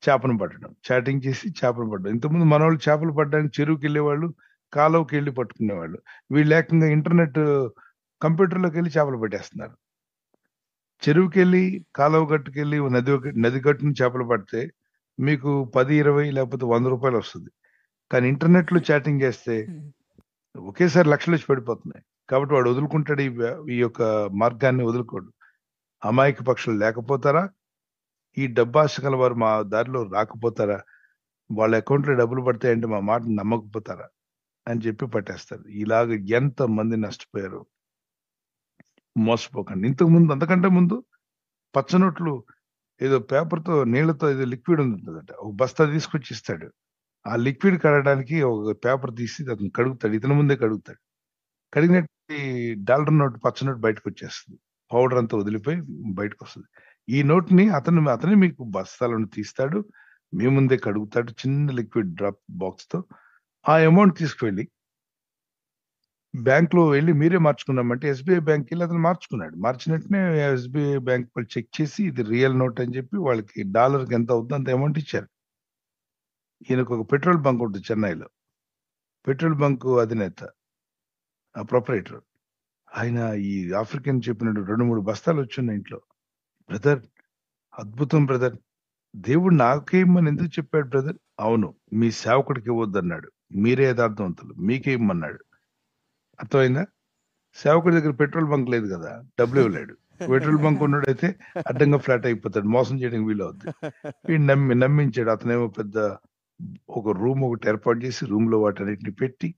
A: చేపను పట్టడం, చాటింగ్ చేసి చేపను పట్టడం. ఇంతకుముందు మన వాళ్ళు చేపలు పట్టడానికి చెరువుకి వెళ్ళేవాళ్ళు, కాలువకి వెళ్ళి పట్టుకునేవాళ్ళు. వీళ్ళు ఏకంగా ఇంటర్నెట్ కంప్యూటర్లోకి వెళ్ళి చేపలు పట్టేస్తున్నారు. చెరువుకెళ్ళి కాలువ గట్టుకెళ్ళి నది గట్టుని చేపలు పడితే మీకు 10, 20 లేకపోతే 100 రూపాయలు వస్తుంది. కానీ ఇంటర్నెట్ లో చాటింగ్ చేస్తే ఒకేసారి లక్షలు వచ్చి పడిపోతున్నాయి. కాబట్టి వాడు వదులుకుంటాడు, ఈ యొక్క మార్గాన్ని వదులుకోడు. అమాయక పక్షులు లేకపోతారా, ఈ డబ్బాశ గల వారు మా దారిలో రాకపోతారా, వాళ్ళ అకౌంట్లో డబ్బులు పడతాయంటే మా మాట నమ్మకపోతారా అని చెప్పి పట్టేస్తారు. ఇలాగ ఎంత మంది నష్టపోయారు. మోసపోకండి. ఇంతకు ముందు, అంతకంటే ముందు పచ్చనోట్లు ఏదో పేపర్తో నీళ్లతో ఏదో లిక్విడ్ ఉంటుందట, ఒక బస్తా తీసుకొచ్చి ఇస్తాడు. ఆ లిక్విడ్ కడగడానికి ఒక పేపర్ తీసి అతను కడుగుతాడు, ఇతని ముందే కడుగుతాడు. కడిగినట్టు డాలర్ నోట్, పచ్చ నోట్ బయటకు వచ్చేస్తుంది. పౌడర్ అంతా వదిలిపోయి బయటకు వస్తుంది. ఈ నోట్ని అతనే మీకు బస్తాలను తీస్తాడు, మీ ముందే కడుగుతాడు చిన్న లిక్విడ్ డ్రాప్ బాక్స్ తో. ఆ అమౌంట్ తీసుకువెళ్ళి బ్యాంక్ లో వెళ్ళి మీరే మార్చుకున్నామంటే ఎస్బీఐ బ్యాంక్ వెళ్ళి అతను మార్చుకున్నాడు. మార్చినట్టునే ఎస్బీఐ బ్యాంక్ వాళ్ళు చెక్ చేసి ఇది రియల్ నోట్ అని చెప్పి వాళ్ళకి డాలర్కి ఎంత అవుతుందో అంత అమౌంట్ ఇచ్చారు. ఈయనకు ఒక పెట్రోల్ బంక్ ఉంటుంది చెన్నైలో. పెట్రోల్ బంక్ అధినేత, ఆ ప్రొపరేటర్, ఆయన ఈ ఆఫ్రికన్ చెప్పినట్టు 2-3 బస్తాలు వచ్చున్నాయి ఇంట్లో. బ్రదర్, అద్భుతం బ్రదర్, దేవుడు నాకేమని ఎందుకు చెప్పాడు బ్రదర్? అవును, మీ సేవకుడికి ఇవ్వద్దన్నాడు, మీరే యథార్థవంతులు, మీకే ఇమ్మన్నాడు. అర్థమైందా? సేవకుడి దగ్గర పెట్రోల్ బంక్ లేదు కదా, డబ్బులు ఇవ్వలేడు. పెట్రోల్ బంక్ ఉన్నాడైతే అడ్డంగా ఫ్లాట్ అయిపోతాడు, మోసం చేయడానికి వీలు అవుతుంది. వీడు నమ్మించాడు. అతనేమో పెద్ద ఒక రూమ్ ఒకటి ఏర్పాటు చేసి రూమ్ లో వాటన్నిటిని పెట్టి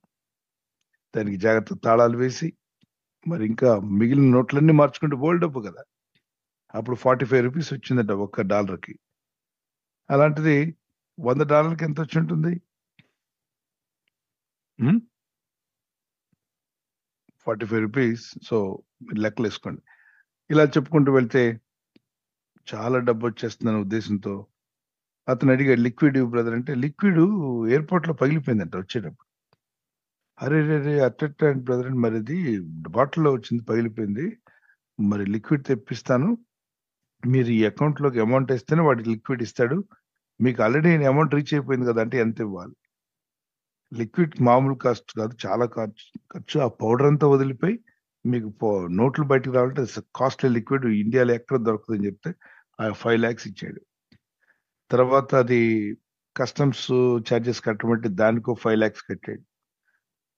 A: దానికి జాగ్రత్త తాళాలు వేసి మరి ఇంకా మిగిలిన నోట్లన్నీ మార్చుకుంటే బోల్డ్ డబ్బు కదా. అప్పుడు 45 రూపీస్ వచ్చిందట ఒక్క డాలర్కి. అలాంటిది $100 ఎంత వచ్చి ఉంటుంది? 45 రూపీస్. సో మీరు లెక్కలు వేసుకోండి. ఇలా చెప్పుకుంటూ వెళ్తే చాలా డబ్బు వచ్చేస్తుందనే ఉద్దేశంతో అతను అడిగాడు, లిక్విడ్ బ్రదర్ అంటే. లిక్విడ్ ఎయిర్పోర్ట్ లో పగిలిపోయిందంట వచ్చేటప్పుడు. అరే రే అట్ట బ్రదర్ అండి, మరి ఇది బాటిల్లో వచ్చింది, పగిలిపోయింది, మరి లిక్విడ్ తెప్పిస్తాను, మీరు ఈ అకౌంట్ లోకి అమౌంట్ వేస్తేనే వాడికి లిక్విడ్ ఇస్తాడు, మీకు ఆల్రెడీ అమౌంట్ రీచ్ అయిపోయింది కదా అంటే ఎంత ఇవ్వాలి? లిక్విడ్ మామూలు కాస్ట్ కాదు, చాలా ఖర్చు. ఆ పౌడర్ అంతా వదిలిపోయి మీకు నోట్లు బయటకు రావాలంటే కాస్ట్లీ లిక్విడ్ ఇండియాలో ఎక్కడ దొరకదని చెప్తే ఆ 5 lakhs ఇచ్చాడు. తర్వాత అది కస్టమ్స్ ఛార్జెస్ కట్టమంటే దానికో 5 lakhs కట్టాడు.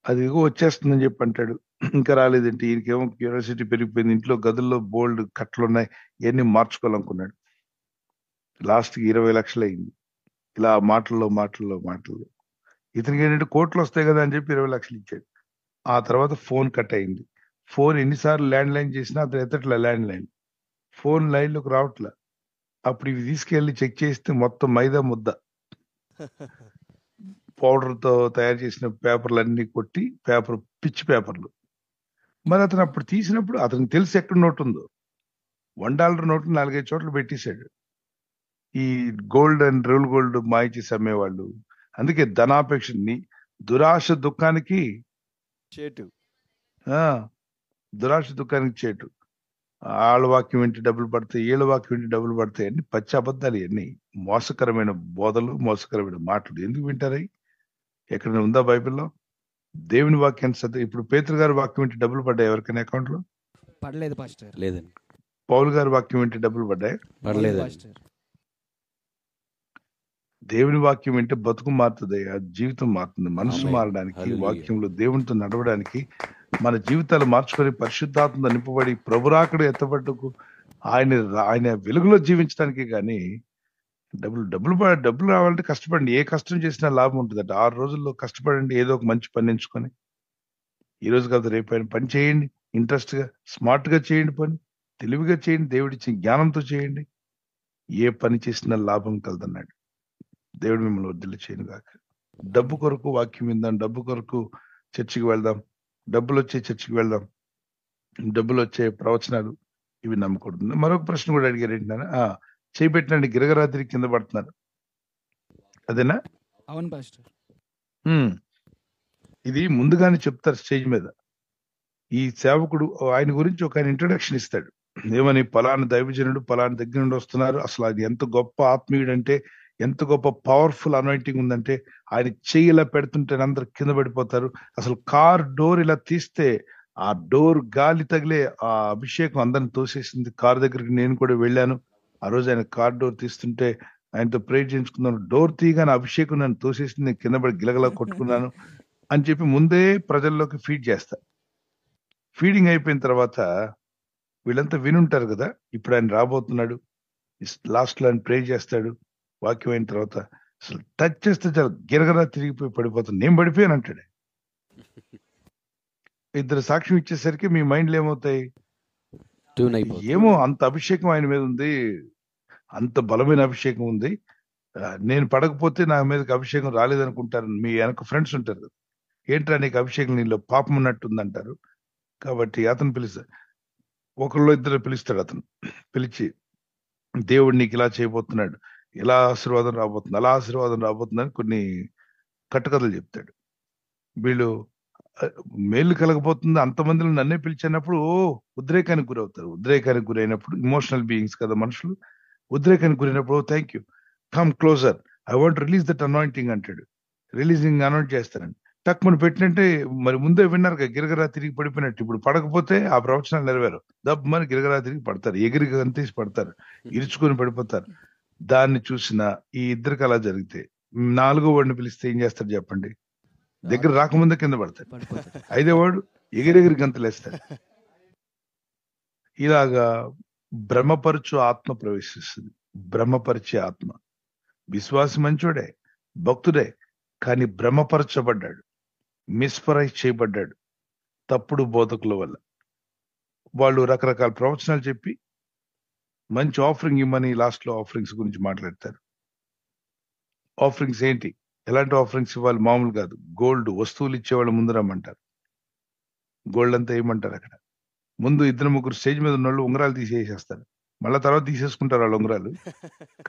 A: అది వచ్చేస్తుందని చెప్పి అంటాడు. ఇంకా రాలేదంటే ఈయనకేమో క్యూరియాసిటీ పెరిగిపోయింది. ఇంట్లో గదుల్లో బోల్డ్ కట్టలు ఉన్నాయి, ఇవన్నీ మార్చుకోవాలనుకున్నాడు. లాస్ట్కి 20 లక్షలు అయింది. ఇలా మాటల్లో ఇతనికి ఏంటంటే కోట్లు వస్తాయి కదా అని చెప్పి 20 లక్షలు ఇచ్చాడు. ఆ తర్వాత ఫోన్ కట్ అయింది. ఫోన్ ఎన్నిసార్లు ల్యాండ్ లైన్ చేసినా అతను ఎత్తట్లా, ల్యాండ్ లైన్ ఫోన్ లైన్లోకి రావట్లా. అప్పుడు ఇవి తీసుకెళ్లి చెక్ చేస్తే మొత్తం మైదా ముద్ద, పౌడర్ తో తయారు చేసిన పేపర్లు అన్ని కొట్టి, పిచ్చి పేపర్లు. మరి అతను అప్పుడు తీసినప్పుడు అతనికి తెలిసి ఎక్కడ నోట్ ఉందో. $1 నోట్లు 4-5 చోట్ల పెట్టేశాడు. ఈ గోల్డ్ అండ్ రోల్ గోల్డ్ మాయ చేసి అమ్మేవాళ్ళు. అందుకే ధనాపేక్షని, దురాశ దుఃఖానికి
B: చేటు,
A: దురాశ దుఃఖానికి చేటు. ఆళ్ళ వాక్యం వింటే డబ్బులు పడతాయి, ఏళ్ళ వాక్యం వింటే డబ్బులు పడతాయి, అన్ని పచ్చి అబద్ధాలు, ఇవన్నీ మోసకరమైన బోధలు, మోసకరమైన మాటలు. ఎందుకు వింటారై? ఎక్కడ ఉందా బైబిల్లో? దేవుని వాక్యాన్ని ఇప్పుడు పేతురు గారి వాక్యం వింటే డబ్బులు పడ్డాయి ఎవరికైనా అకౌంట్ లో?
C: పడలేదు పాస్టర్.
D: లేదండి.
A: పౌలు గారి వాక్యం వింటే డబ్బులు పడ్డాయి?
D: పడలేదండి.
A: దేవుని వాక్యం వింటే బతుకు మారుతుంది, జీవితం మారుతుంది. మనసు మారడానికి, వాక్యంలో దేవునితో నడవడానికి, మన జీవితాలు మార్చుకొని పరిశుద్ధాత్మతో నింపబడి ప్రభురాకుడు ఎత్తబడ్డకు ఆయన వెలుగులో జీవించడానికి. కానీ డబ్బులు రావాలంటే కష్టపడండి. ఏ కష్టం చేసినా లాభం ఉంటుందట. 6 రోజుల్లో కష్టపడండి, ఏదో ఒక మంచి పని ఎంచుకొని. ఈ రోజు కాదు రేపు పని చేయండి, ఇంట్రెస్ట్ గా, స్మార్ట్ గా చేయండి, పని తెలివిగా చేయండి, దేవుడిచ్చిన జ్ఞానంతో చేయండి. ఏ పని చేసినా లాభం కలదన్నాడు. దేవుడు మిమ్మల్ని వదిలి చేయను కాక. డబ్బు కొరకు వాక్యం విందాం, డబ్బు కొరకు చర్చికి వెళ్దాం, డబ్బులు వచ్చే చర్చికి వెళ్దాం, డబ్బులు వచ్చే ప్రవచనాలు ఇవి నమ్మకూడదు. మరొక ప్రశ్న కూడా అడిగారు ఏంటన్నా, చేయబెట్టినండి గిరగరాత్రి కింద పడుతున్నారు, అదేనా?
C: అవును పాస్టర్.
A: ఇది ముందుగానే చెప్తారు స్టేజ్ మీద. ఈ సేవకుడు ఆయన గురించి ఒక ఆయన ఇంట్రొడక్షన్ ఇస్తాడు. ఏమని, పలానా దైవజనుడు పలానా దగ్గర నుండి వస్తున్నారు, అసలు అది ఎంత గొప్ప ఆత్మీయుడు అంటే, ఎంత గొప్ప పవర్ఫుల్ అనాయింటింగ్ ఉందంటే, ఆయన చెయ్యి ఇలా పెడుతుంటే అందరు కింద పడిపోతారు. అసలు కార్ డోర్ ఇలా తీస్తే ఆ డోర్ గాలి తగిలే ఆ అభిషేకం అందరిని తోసేసింది. కార్ దగ్గరికి నేను కూడా వెళ్ళాను. ఆ రోజు ఆయన కార్ డోర్ తీస్తుంటే ఆయనతో ప్రేర్ చేయించుకున్నాను. డోర్ తీయగానే అభిషేకం నన్ను తోసేసింది. నేను కింద పడి గిలగలా కొట్టుకున్నాను అని చెప్పి ముందే ప్రజల్లోకి ఫీడ్ చేస్తా. ఫీడింగ్ అయిపోయిన తర్వాత వీళ్ళంతా వినుంటారు కదా, ఇప్పుడు ఆయన రాబోతున్నాడు, లాస్ట్ లో ఆయన ప్రే చేస్తాడు. వాక్యం అయిన తర్వాత అసలు టచ్ చేస్తే చాలా గిరగరా తిరిగిపోయి పడిపోతాను. నేను పడిపోయాను అంటాడు. ఇద్దరు సాక్ష్యం ఇచ్చేసరికి మీ మైండ్లు ఏమవుతాయి?
D: ట్యూన్ అయిపోతుంది.
A: ఏమో అంత అభిషేకం ఆయన మీద ఉంది, అంత బలమైన అభిషేకం ఉంది, నేను పడకపోతే నా మీదకి అభిషేకం రాలేదనుకుంటారు. మీ వెనక ఫ్రెండ్స్ ఉంటారు కదా, ఏంట్రా నీకు అభిషేకం, నీలో పాపం ఉన్నట్టుంది అంటారు. కాబట్టి అతను పిలుస్తాడు, ఒకళ్ళు ఇద్దరు పిలుస్తాడు. అతను పిలిచి దేవుడు నీకు ఇలా చేయబోతున్నాడు, ఇలా ఆశీర్వాదం రాబోతుంది, అలా ఆశీర్వాదం రాబోతుందని కొన్ని కట్టుకథలు చెప్తాడు. వీళ్ళు మేలు కలగబోతుంది, అంతమందిలో నన్నే పిలిచినప్పుడు ఉద్రేకానికి గురవుతారు. ఉద్రేకానికి గురైనప్పుడు, ఇమోషనల్ బీయింగ్స్ కదా మనుషులు, ఉద్రేకానికి గురైనప్పుడు thank you, come closer, I want release that anointing అంటాడు. రిలీజింగ్ అనౌన్స్ చేస్తారండి. టక్ మనం పెట్టినట్టే మరి ముందే విన్నారు కదా, గిరగరా తిరిగి పడిపోయినట్టు. ఇప్పుడు పడకపోతే ఆ ప్రవచనాలు నెరవేరు. దబ్బమని గిరగరా తిరిగి పడతారు, ఎగిరి అంతేసి పడతారు, ఇరుచుకొని పడిపోతారు. దాన్ని చూసిన ఈ ఇద్దరికి అలా జరిగితే, నాలుగో వాడిని పిలిస్తే ఏం చేస్తాడు చెప్పండి? దగ్గర రాకముందే కింద పడతాడు. ఐదో వాడు ఎగిరెగిరి గంతలేస్తాడు. ఇలాగా భ్రమపరచు ఆత్మ ప్రవేశిస్తుంది. భ్రమపరిచే ఆత్మ. విశ్వాసి మంచోడే, భక్తుడే, కానీ భ్రమపరచబడ్డాడు, మిస్పరైజ్ చేయబడ్డాడు తప్పుడు బోధకుల వల్ల. వాళ్ళు రకరకాల ప్రవచనాలు చెప్పి మంచి ఆఫరింగ్ ఇమ్మని లాస్ట్ లో ఆఫరింగ్స్ గురించి మాట్లాడతారు. ఆఫరింగ్స్ ఏంటి, ఎలాంటి ఆఫరింగ్స్ ఇవ్వాలి? మామూలు కాదు, గోల్డ్ వస్తువులు ఇచ్చేవాళ్ళు ముందు రమ్మంటారు. గోల్డ్ అంతా ఏమంటారు అక్కడ ముందు ఇద్దరు ముగ్గురు స్టేజ్ మీద ఉన్న వాళ్ళు ఉంగరాలు తీసేసేస్తారు, మళ్ళీ తర్వాత తీసేసుకుంటారు వాళ్ళు ఉంగరాలు.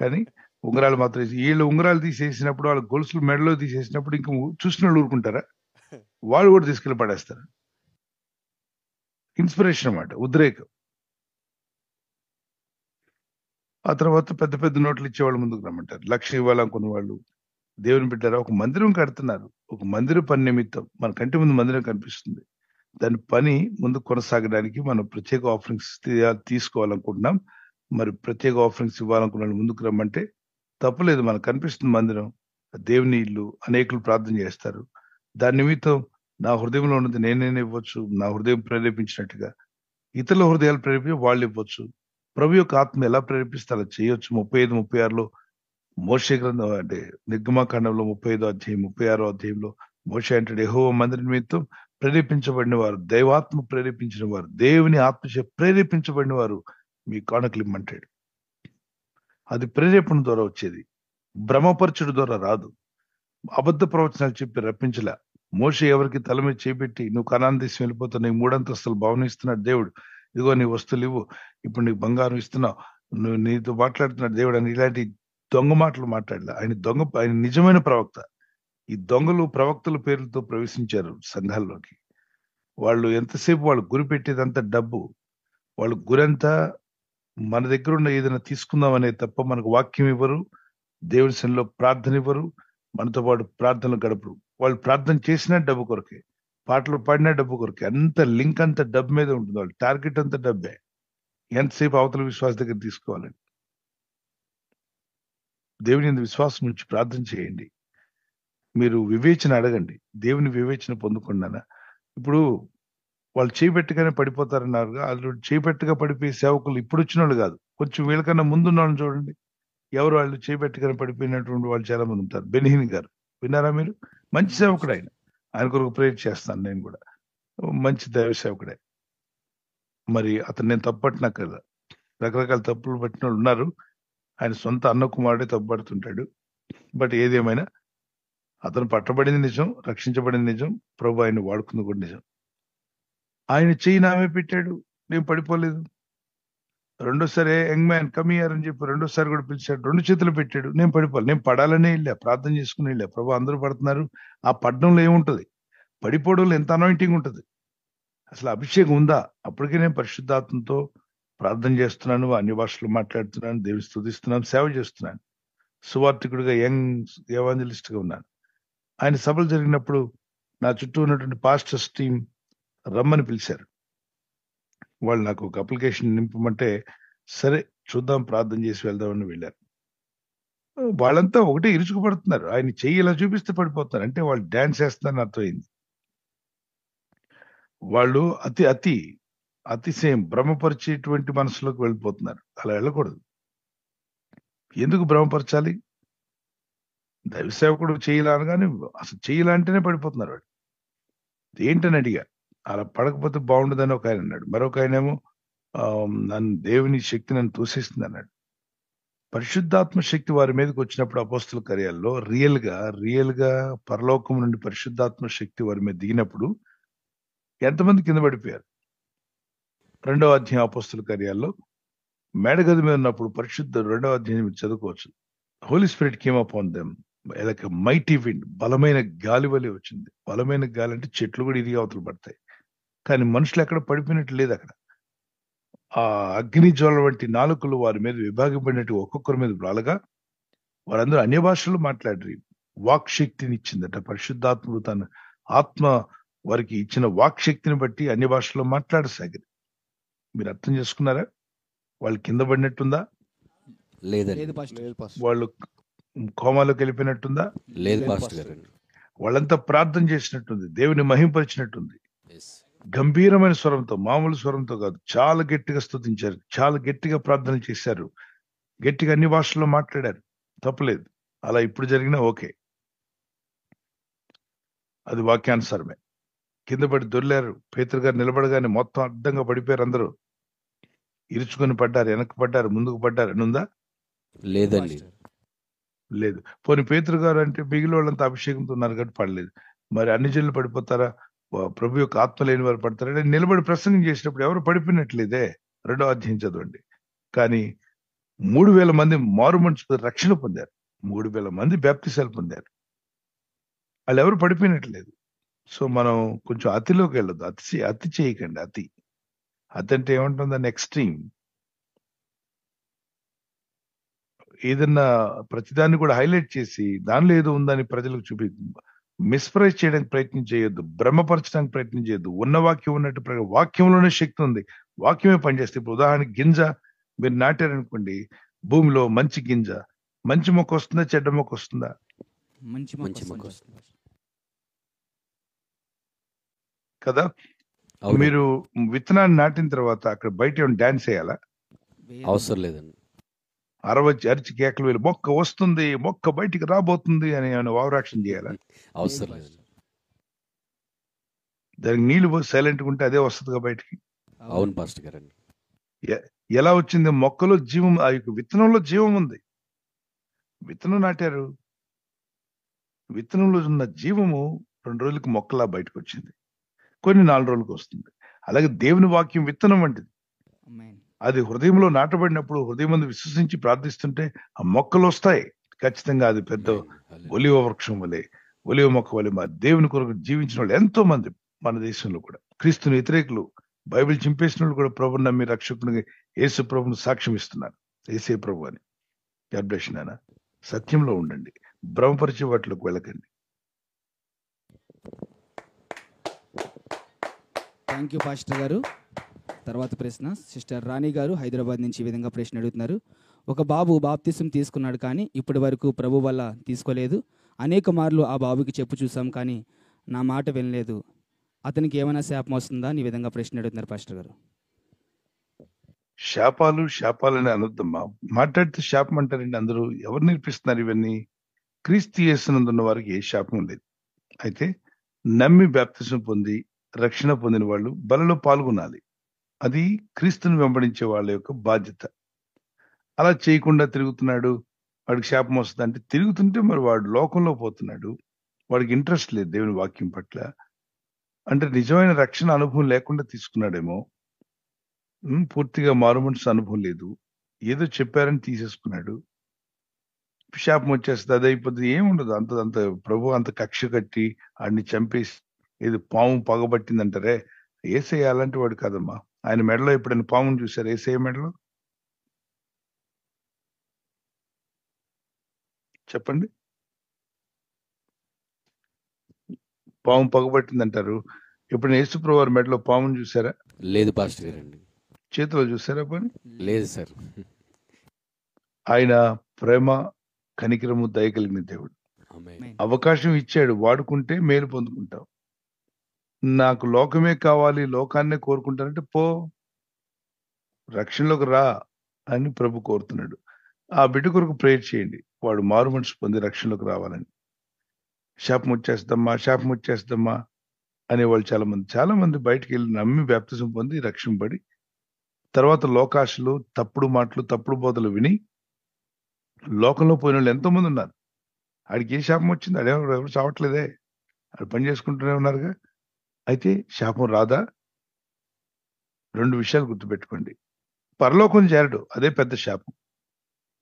A: కానీ ఉంగరాలు మాత్రం వీళ్ళు ఉంగరాలు తీసేసినప్పుడు, వాళ్ళ గొలుసులు మెడలో తీసేసినప్పుడు ఇంకా చూసిన వాళ్ళు ఊరుకుంటారా? వాళ్ళు కూడా తీసుకెళ్ళి పడేస్తారు. ఇన్స్పిరేషన్ అన్నమాట, ఉద్రేకం. ఆ తర్వాత పెద్ద పెద్ద నోట్లు ఇచ్చేవాళ్ళు ముందుకు రమ్మంటారు. 1,00,000 ఇవ్వాలనుకున్న వాళ్ళు, దేవుని బిడ్డారా, ఒక మందిరం కడుతున్నారు, ఒక మందిర పని నిమిత్తం మన కంటి ముందు మందిరం కనిపిస్తుంది, దాని పని ముందు కొనసాగడానికి మనం ప్రత్యేక ఆఫరింగ్స్ తీసుకోవాలనుకుంటున్నాం. మరి ప్రత్యేక ఆఫరింగ్స్ ఇవ్వాలనుకున్న వాళ్ళు ముందుకు రమ్మంటే తప్పులేదు. మనకు కనిపిస్తుంది మందిరం, దేవుని ఇల్లు, అనేకులు ప్రార్థన చేస్తారు. దాని నిమిత్తం నా హృదయంలో ఉన్నది నేనే ఇవ్వచ్చు, నా హృదయం ప్రేరేపించినట్టుగా ఇతరుల హృదయాలు ప్రేరేపి వాళ్ళు ఇవ్వచ్చు. ప్రభు యొక్క ఆత్మ ఎలా ప్రేరేపిస్తే అలా చేయొచ్చు. 35, 36లో మోషే గ్రంథం అంటే నిర్గమాకాండంలో 35వ అధ్యాయం 36వ అధ్యాయంలో మోషే అంటాడు, యెహోవా మందిర నిమిత్తం ప్రేరేపించబడిన వారు, దైవాత్మ ప్రేరేపించిన వారు, దేవుని ఆత్మచే ప్రేరేపించబడిన వారు మీ కానుకలు ఇమ్మంటాడు. అది ప్రేరేపణ ద్వారా వచ్చేది, భ్రమపరచుడు ద్వారా రాదు. అబద్ధ ప్రవచనాలు చెప్పి రప్పించలే. మోషే ఎవరికి తల మీద చేపెట్టి నువ్వు కనాను దేశం వెళ్ళిపోతావు, నీకు 3 అంతస్తులు భవనం ఇస్తున్నాడు దేవుడు, ఇదిగో నీ వస్తువులు ఇవ్వు, ఇప్పుడు నీకు బంగారం ఇస్తున్నావు, నువ్వు నీతో మాట్లాడుతున్నాడు దేవుడు అని ఇలాంటి దొంగ మాటలు మాట్లాడలే. ఆయన నిజమైన ప్రవక్త. ఈ దొంగలు ప్రవక్తల పేర్లతో ప్రవేశించారు సంఘాల్లోకి. వాళ్ళు ఎంతసేపు వాళ్ళు గురి పెట్టేదంతా డబ్బు, వాళ్ళు గురంతా మన దగ్గర ఉన్న ఏదైనా తీసుకుందాం అనే తప్ప మనకు వాక్యం ఇవ్వరు, దేవుని సన్నిధిలో ప్రార్థన ఇవ్వరు, మనతో పాటు ప్రార్థనలు గడపరు. వాళ్ళు ప్రార్థన చేసినా డబ్బు కొరకే, పాటలు పాడినా డబ్బు కొరకే, అంత లింక్ అంతా డబ్బు మీద ఉంటుంది, వాళ్ళు టార్గెట్ అంతా డబ్బే. ఎంతసేపు అవతల విశ్వాస దగ్గర తీసుకోవాలని. దేవుని యందు విశ్వాసం నుంచి ప్రార్థన చేయండి. మీరు వివేచన అడగండి, దేవుని వివేచన పొందుకున్నానా. ఇప్పుడు వాళ్ళు చేపెట్టుగానే పడిపోతారన్నారుగా, వాళ్ళు చేపెట్టుగా పడిపోయే సేవకులు ఇప్పుడు వచ్చిన వాళ్ళు కాదు, కొంచెం వీళ్ళకన్నా ముందున్న వాళ్ళని చూడండి. ఎవరు వాళ్ళు చేపెట్టుగానే పడిపోయినటువంటి వాళ్ళు చాలా మంది ఉంటారు. బెనిహిన్ గారు విన్నారా మీరు? మంచి సేవకుడు ఆయన, ఆయన కొరకు ప్రేర్ చేస్తాను నేను కూడా, మంచి దైవ సేవకుడే. మరి అతను నేను తప్పట్టినా కదా, రకరకాల తప్పులు పట్టిన వాళ్ళు ఉన్నారు. ఆయన సొంత అన్న కుమారుడే తప్పుపడుతుంటాడు. బట్ ఏదేమైనా అతను పట్టబడింది నిజం, రక్షించబడింది నిజం, ప్రభు ఆయన వాడుకుంది కూడా నిజం. ఆయన చెయ్యి నామే పెట్టాడు, నేను పడిపోలేదు. రెండోసారి యంగ్ మ్యాన్ కమియర్ అని చెప్పి రెండోసారి కూడా పిలిచాడు, 2 చేతులు పెట్టాడు, నేను పడిపోలేదు. నేను పడాలనే వెళ్ళా, ప్రార్థన చేసుకుని వెళ్ళా. ప్రభు అందరూ పడుతున్నారు, ఆ పడడంలో ఏముంటది, పడిపోవడంలో ఎంత అనాయింటింగ్ ఉంటుంది, అసలు అభిషేకం ఉందా? అప్పటికే నేను పరిశుద్ధాత్మతో ప్రార్థన చేస్తున్నాను, అన్ని భాషలు మాట్లాడుతున్నాను, దేవుని స్తుతిస్తున్నాను, సేవ చేస్తున్నాను, సువార్థికుడిగా యంగ్ ఎవాంజలిస్ట్ గా ఉన్నాను. ఆయన సభలు జరిగినప్పుడు నా చుట్టూ ఉన్నటువంటి పాస్టర్స్ టీం రమ్మని పిలిచారు. వాళ్ళు నాకు ఒక అప్లికేషన్ నింపమంటే సరే చూద్దాం ప్రార్థన చేసి వెళ్దామని వెళ్ళారు. వాళ్ళంతా ఒకటే ఇరుచుకుపడుతున్నారు. ఆయన చెయ్యి ఇలా చూపిస్తే పడిపోతున్నారు. అంటే వాళ్ళు డాన్స్ వేస్తున్నారని అర్థమైంది. వాళ్ళు అతిశయం భ్రమపరిచేటువంటి మనసులోకి వెళ్ళిపోతున్నారు. అలా వెళ్ళకూడదు. ఎందుకు భ్రమపరచాలి? దైవ సేవకుడు చేయాల అనగానే అసలు చేయాల అంటేనే పడిపోతున్నారు వాడు. ఏంటని అడిగా. అలా పడకపోతే బాగుండదని ఒక ఆయన అన్నాడు. మరొక ఆయనేమో నన్ను దేవుని శక్తి నన్ను తోసేస్తుంది అన్నాడు. పరిశుద్ధాత్మ శక్తి వారి మీదకి వచ్చినప్పుడు అపోస్తుల కార్యాల్లో రియల్ గా పరలోకం నుండి పరిశుద్ధాత్మ శక్తి వారి మీద దిగినప్పుడు ఎంతమంది కింద పడిపోయారు? 2వ అధ్యాయం అపోస్తుల కార్యాల్లో మేడగది మీద ఉన్నప్పుడు 2వ అధ్యాయం మీరు చదువుకోవచ్చు. Holy Spirit came upon them like mighty wind, బలమైన గాలి వలె వచ్చింది. బలమైన గాలి అంటే చెట్లు కూడా ఇరిగి అవతలు పడతాయి. కానీ మనుషులు ఎక్కడ పడిపోయినట్టు లేదు. అక్కడ ఆ అగ్ని జ్వాల వంటి నాలుకలు వారి మీద విభాగపడినట్టు ఒక్కొక్కరి మీద రాలగా వారందరూ అన్య భాషలు మాట్లాడారు. వాక్ శక్తిని ఇచ్చిందట పరిశుద్ధాత్ముడు. తన ఆత్మ వారికి ఇచ్చిన వాక్ శక్తిని బట్టి అన్య భాషలో మాట్లాడసాగారు. మీరు అర్థం చేసుకున్నారా? వాళ్ళు కింద పడినట్టుందా?
D: లేదండి.
A: వాళ్ళు కోమాలోకి వెళ్ళిపోయినట్టుందా?
D: లేదు పాస్టర్ గారు.
A: వాళ్ళంతా ప్రార్థన చేసినట్టుంది, దేవుని మహింపరిచినట్టుంది. గంభీరమైన స్వరంతో, మామూలు స్వరంతో కాదు, చాలా గట్టిగా స్తుతించారు, చాలా గట్టిగా ప్రార్థన చేశారు, గట్టిగా అన్ని భాషల్లో మాట్లాడారు. తప్పలేదు. అలా ఇప్పుడు జరిగినా ఓకే, అది వాక్యానుసారమే. కింద పడి దొర్లారు. పేతురు గారు నిలబడగానే మొత్తం అడ్డంగా పడిపోయారు. అందరూ ఇరుచుకొని పడ్డారు, వెనక్కి పడ్డారు, ముందుకు పడ్డారు. అని ఉందా?
D: లేదండి.
A: లేదు. పోనీ పేతురు గారు అంటే మిగిలిన వాళ్ళంతా అభిషేకంతో ఉన్నారు కాబట్టి పడలేదు. మరి అన్ని జనులు పడిపోతారా? ప్రభు యొక్క ఆత్మ లేని వారు పడతారా? నిలబడి ప్రసంగం చేసినప్పుడు ఎవరు పడిపోయినట్లేదే. 2వ అధ్యాయం చదవండి. కానీ 3,000 మంది మారు మనసు రక్షణ పొందారు. 3,000 మంది బాప్తిసాలు పొందారు. వాళ్ళు ఎవరు పడిపోయినట్లేదు. సో మనం కొంచెం అతిలోకి వెళ్ళదు. అతి చేయకండి. అతి అంటే ఏమంటుందని ఎక్స్ట్రీమ్. ఏదన్నా ప్రతిదాన్ని కూడా హైలైట్ చేసి దానిలో ఏదో ఉందని ప్రజలకు చూపి మిస్ప్రైజ్ చేయడానికి ప్రయత్నం చేయొద్దు, భ్రమపరచడానికి ప్రయత్నం చేయొద్దు. ఉన్న వాక్యం ఉన్నట్టు వాక్యంలోనే శక్తి ఉంది. వాక్యమే పనిచేస్తే. ఇప్పుడు ఉదాహరణకి గింజ మీరు నాటారనుకోండి, భూమిలో మంచి గింజ, మంచి మొక్క వస్తుందా, చెడ్డ మొక్క వస్తుందా?
C: మంచి మొక్క
A: కదా. మీరు విత్తనాన్ని నాటిన తర్వాత అక్కడ బయట ఏమైనా డాన్స్ వేయాలా?
D: అవసరం లేదండి.
A: అరిచి కేకలు వెళ్ళి మొక్క వస్తుంది, మొక్క బయటికి రాబోతుంది అని ఏమైనా ఓవరాక్షన్ చేయాలా?
D: అవసరం లేదు.
A: దానికి నీళ్లు పోసి సైలెంట్గా ఉంటే అదే వస్తుందిగా బయటికి.
D: అవును పాస్టర్ గారండి.
A: ఎలా వచ్చింది? మొక్కలో జీవం, ఆ యొక్క విత్తనంలో జీవం ఉంది. విత్తనం నాటారు, విత్తనంలో ఉన్న జీవము 2 రోజులకి మొక్కలా బయటకు వచ్చింది, కొన్ని 4 రోజులకు వస్తుంది. అలాగే దేవుని వాక్యం విత్తనం వంటిది. అది హృదయంలో నాటబడినప్పుడు, హృదయం ముందు విశ్వసించి ప్రార్థిస్తుంటే ఆ మొక్కలు వస్తాయి ఖచ్చితంగా. అది పెద్ద ఒలివ వృక్షం వలె, ఒలివ మొక్క వలె మా దేవుని కొరకు జీవించిన వాళ్ళు ఎంతో మంది మన దేశంలో కూడా. క్రీస్తుని వ్యతిరేకులు, బైబిల్ చింపేసిన వాళ్ళు కూడా ప్రభుని నమ్మి రక్షకుడిని యేసు ప్రభుని సాక్ష్యం ఇస్తున్నారు. యేసే ప్రభు అని. గాడ్ సత్యంలో ఉండండి, భ్రమపరిచే వాటిలోకి వెళ్ళకండి.
C: థ్యాంక్ యూ పాస్టర్ గారు. తర్వాత ప్రశ్న సిస్టర్ రాణి గారు హైదరాబాద్ నుంచి ఈ విధంగా ప్రశ్న అడుగుతున్నారు. ఒక బాబు బాప్తిసం తీసుకున్నాడు, కానీ ఇప్పటి వరకు ప్రభు వల్ల తీసుకోలేదు. అనేక మార్లు ఆ బాబుకి చెప్పు చూసాం, కానీ నా మాట వినలేదు. అతనికి ఏమైనా శాపం వస్తుందా అని ఈ విధంగా ప్రశ్న అడుగుతున్నారు పాస్టర్ గారు.
A: శాపాలని అనొద్దమ్మా. మాట్లాడితే శాపం అంటారండి అందరూ. ఎవరు నేర్పిస్తున్నారు ఇవన్నీ? క్రీస్తు యేసునందున్న వారికి ఏ శాపం లేదు. అయితే నమ్మి బాప్తిసం పొంది రక్షణ పొందిన వాళ్ళు బలలో పాల్గొనాలి. అది క్రీస్తుని వెంబడించే వాళ్ళ యొక్క బాధ్యత. అలా చేయకుండా తిరుగుతున్నాడు, వాడికి శాపం వస్తుంది అంటే, తిరుగుతుంటే మరి వాడు లోకంలో పోతున్నాడు, వాడికి ఇంట్రెస్ట్ లేదు దేవుని వాక్యం పట్ల. అంటే నిజమైన రక్షణ అనుభవం లేకుండా తీసుకున్నాడేమో, పూర్తిగా మారుమనసు అనుభవం లేదు, ఏదో చెప్పారని తీసేసుకున్నాడు, శాపం వచ్చేస్తుంది, అది అయిపోతుంది. ఏముండదు. అంత ప్రభు అంత కక్ష కట్టి ఆడిని చంపేసి ఏది పాము పగబట్టిందంటారే, ఏసయ్య అలాంటి వాడు కాదమ్మా. ఆయన మెడలో ఎప్పుడైనా పాముని చూశారు? ఏసయ్య మెడలో చెప్పండి. పాము పగబట్టిందంటారు, ఎప్పుడైనా యేసుప్రభు వారి మెడలో పాముని చూసారా?
D: లేదు పాస్టర్ గారండి.
A: చేతిలో చూసారా పోనీ?
D: లేదు సార్.
A: ఆయన ప్రేమ, కనికరము, దయ కలిగిన దేవుడు.
D: ఆమేన్.
C: ఆమేన్.
A: అవకాశం ఇచ్చాడు, వాడుకుంటే మేలు పొందుకుంటావు. నాకు లోకమే కావాలి, లోకాన్నే కోరుకుంటానంటే పో, రక్షణలోకి రా అని ప్రభు కోరుతున్నాడు. ఆ బిడ్డ కొరకు ప్రేయర్ చేయండి, వాడు మారు మనసు పొంది రక్షణలోకి రావాలని. శాపం వచ్చేస్తమ్మా అనేవాళ్ళు చాలా మంది బయటికి వెళ్ళి నమ్మి బాప్తిజం పొంది రక్షింపబడి తర్వాత లోకాశలు, తప్పుడు మాటలు, తప్పుడు బోధలు విని లోకంలో పోయిన వాళ్ళు ఎంతో మంది ఉన్నారు. ఆడికి ఏ శాపం వచ్చింది? ఎవరు చావట్లేదే, ఆడు పని చేసుకుంటూనే ఉన్నారుగా. అయితే శాపం రాదా? 2 విషయాలు గుర్తుపెట్టుకోండి. పరలోకం చేరడు, అదే పెద్ద శాపం.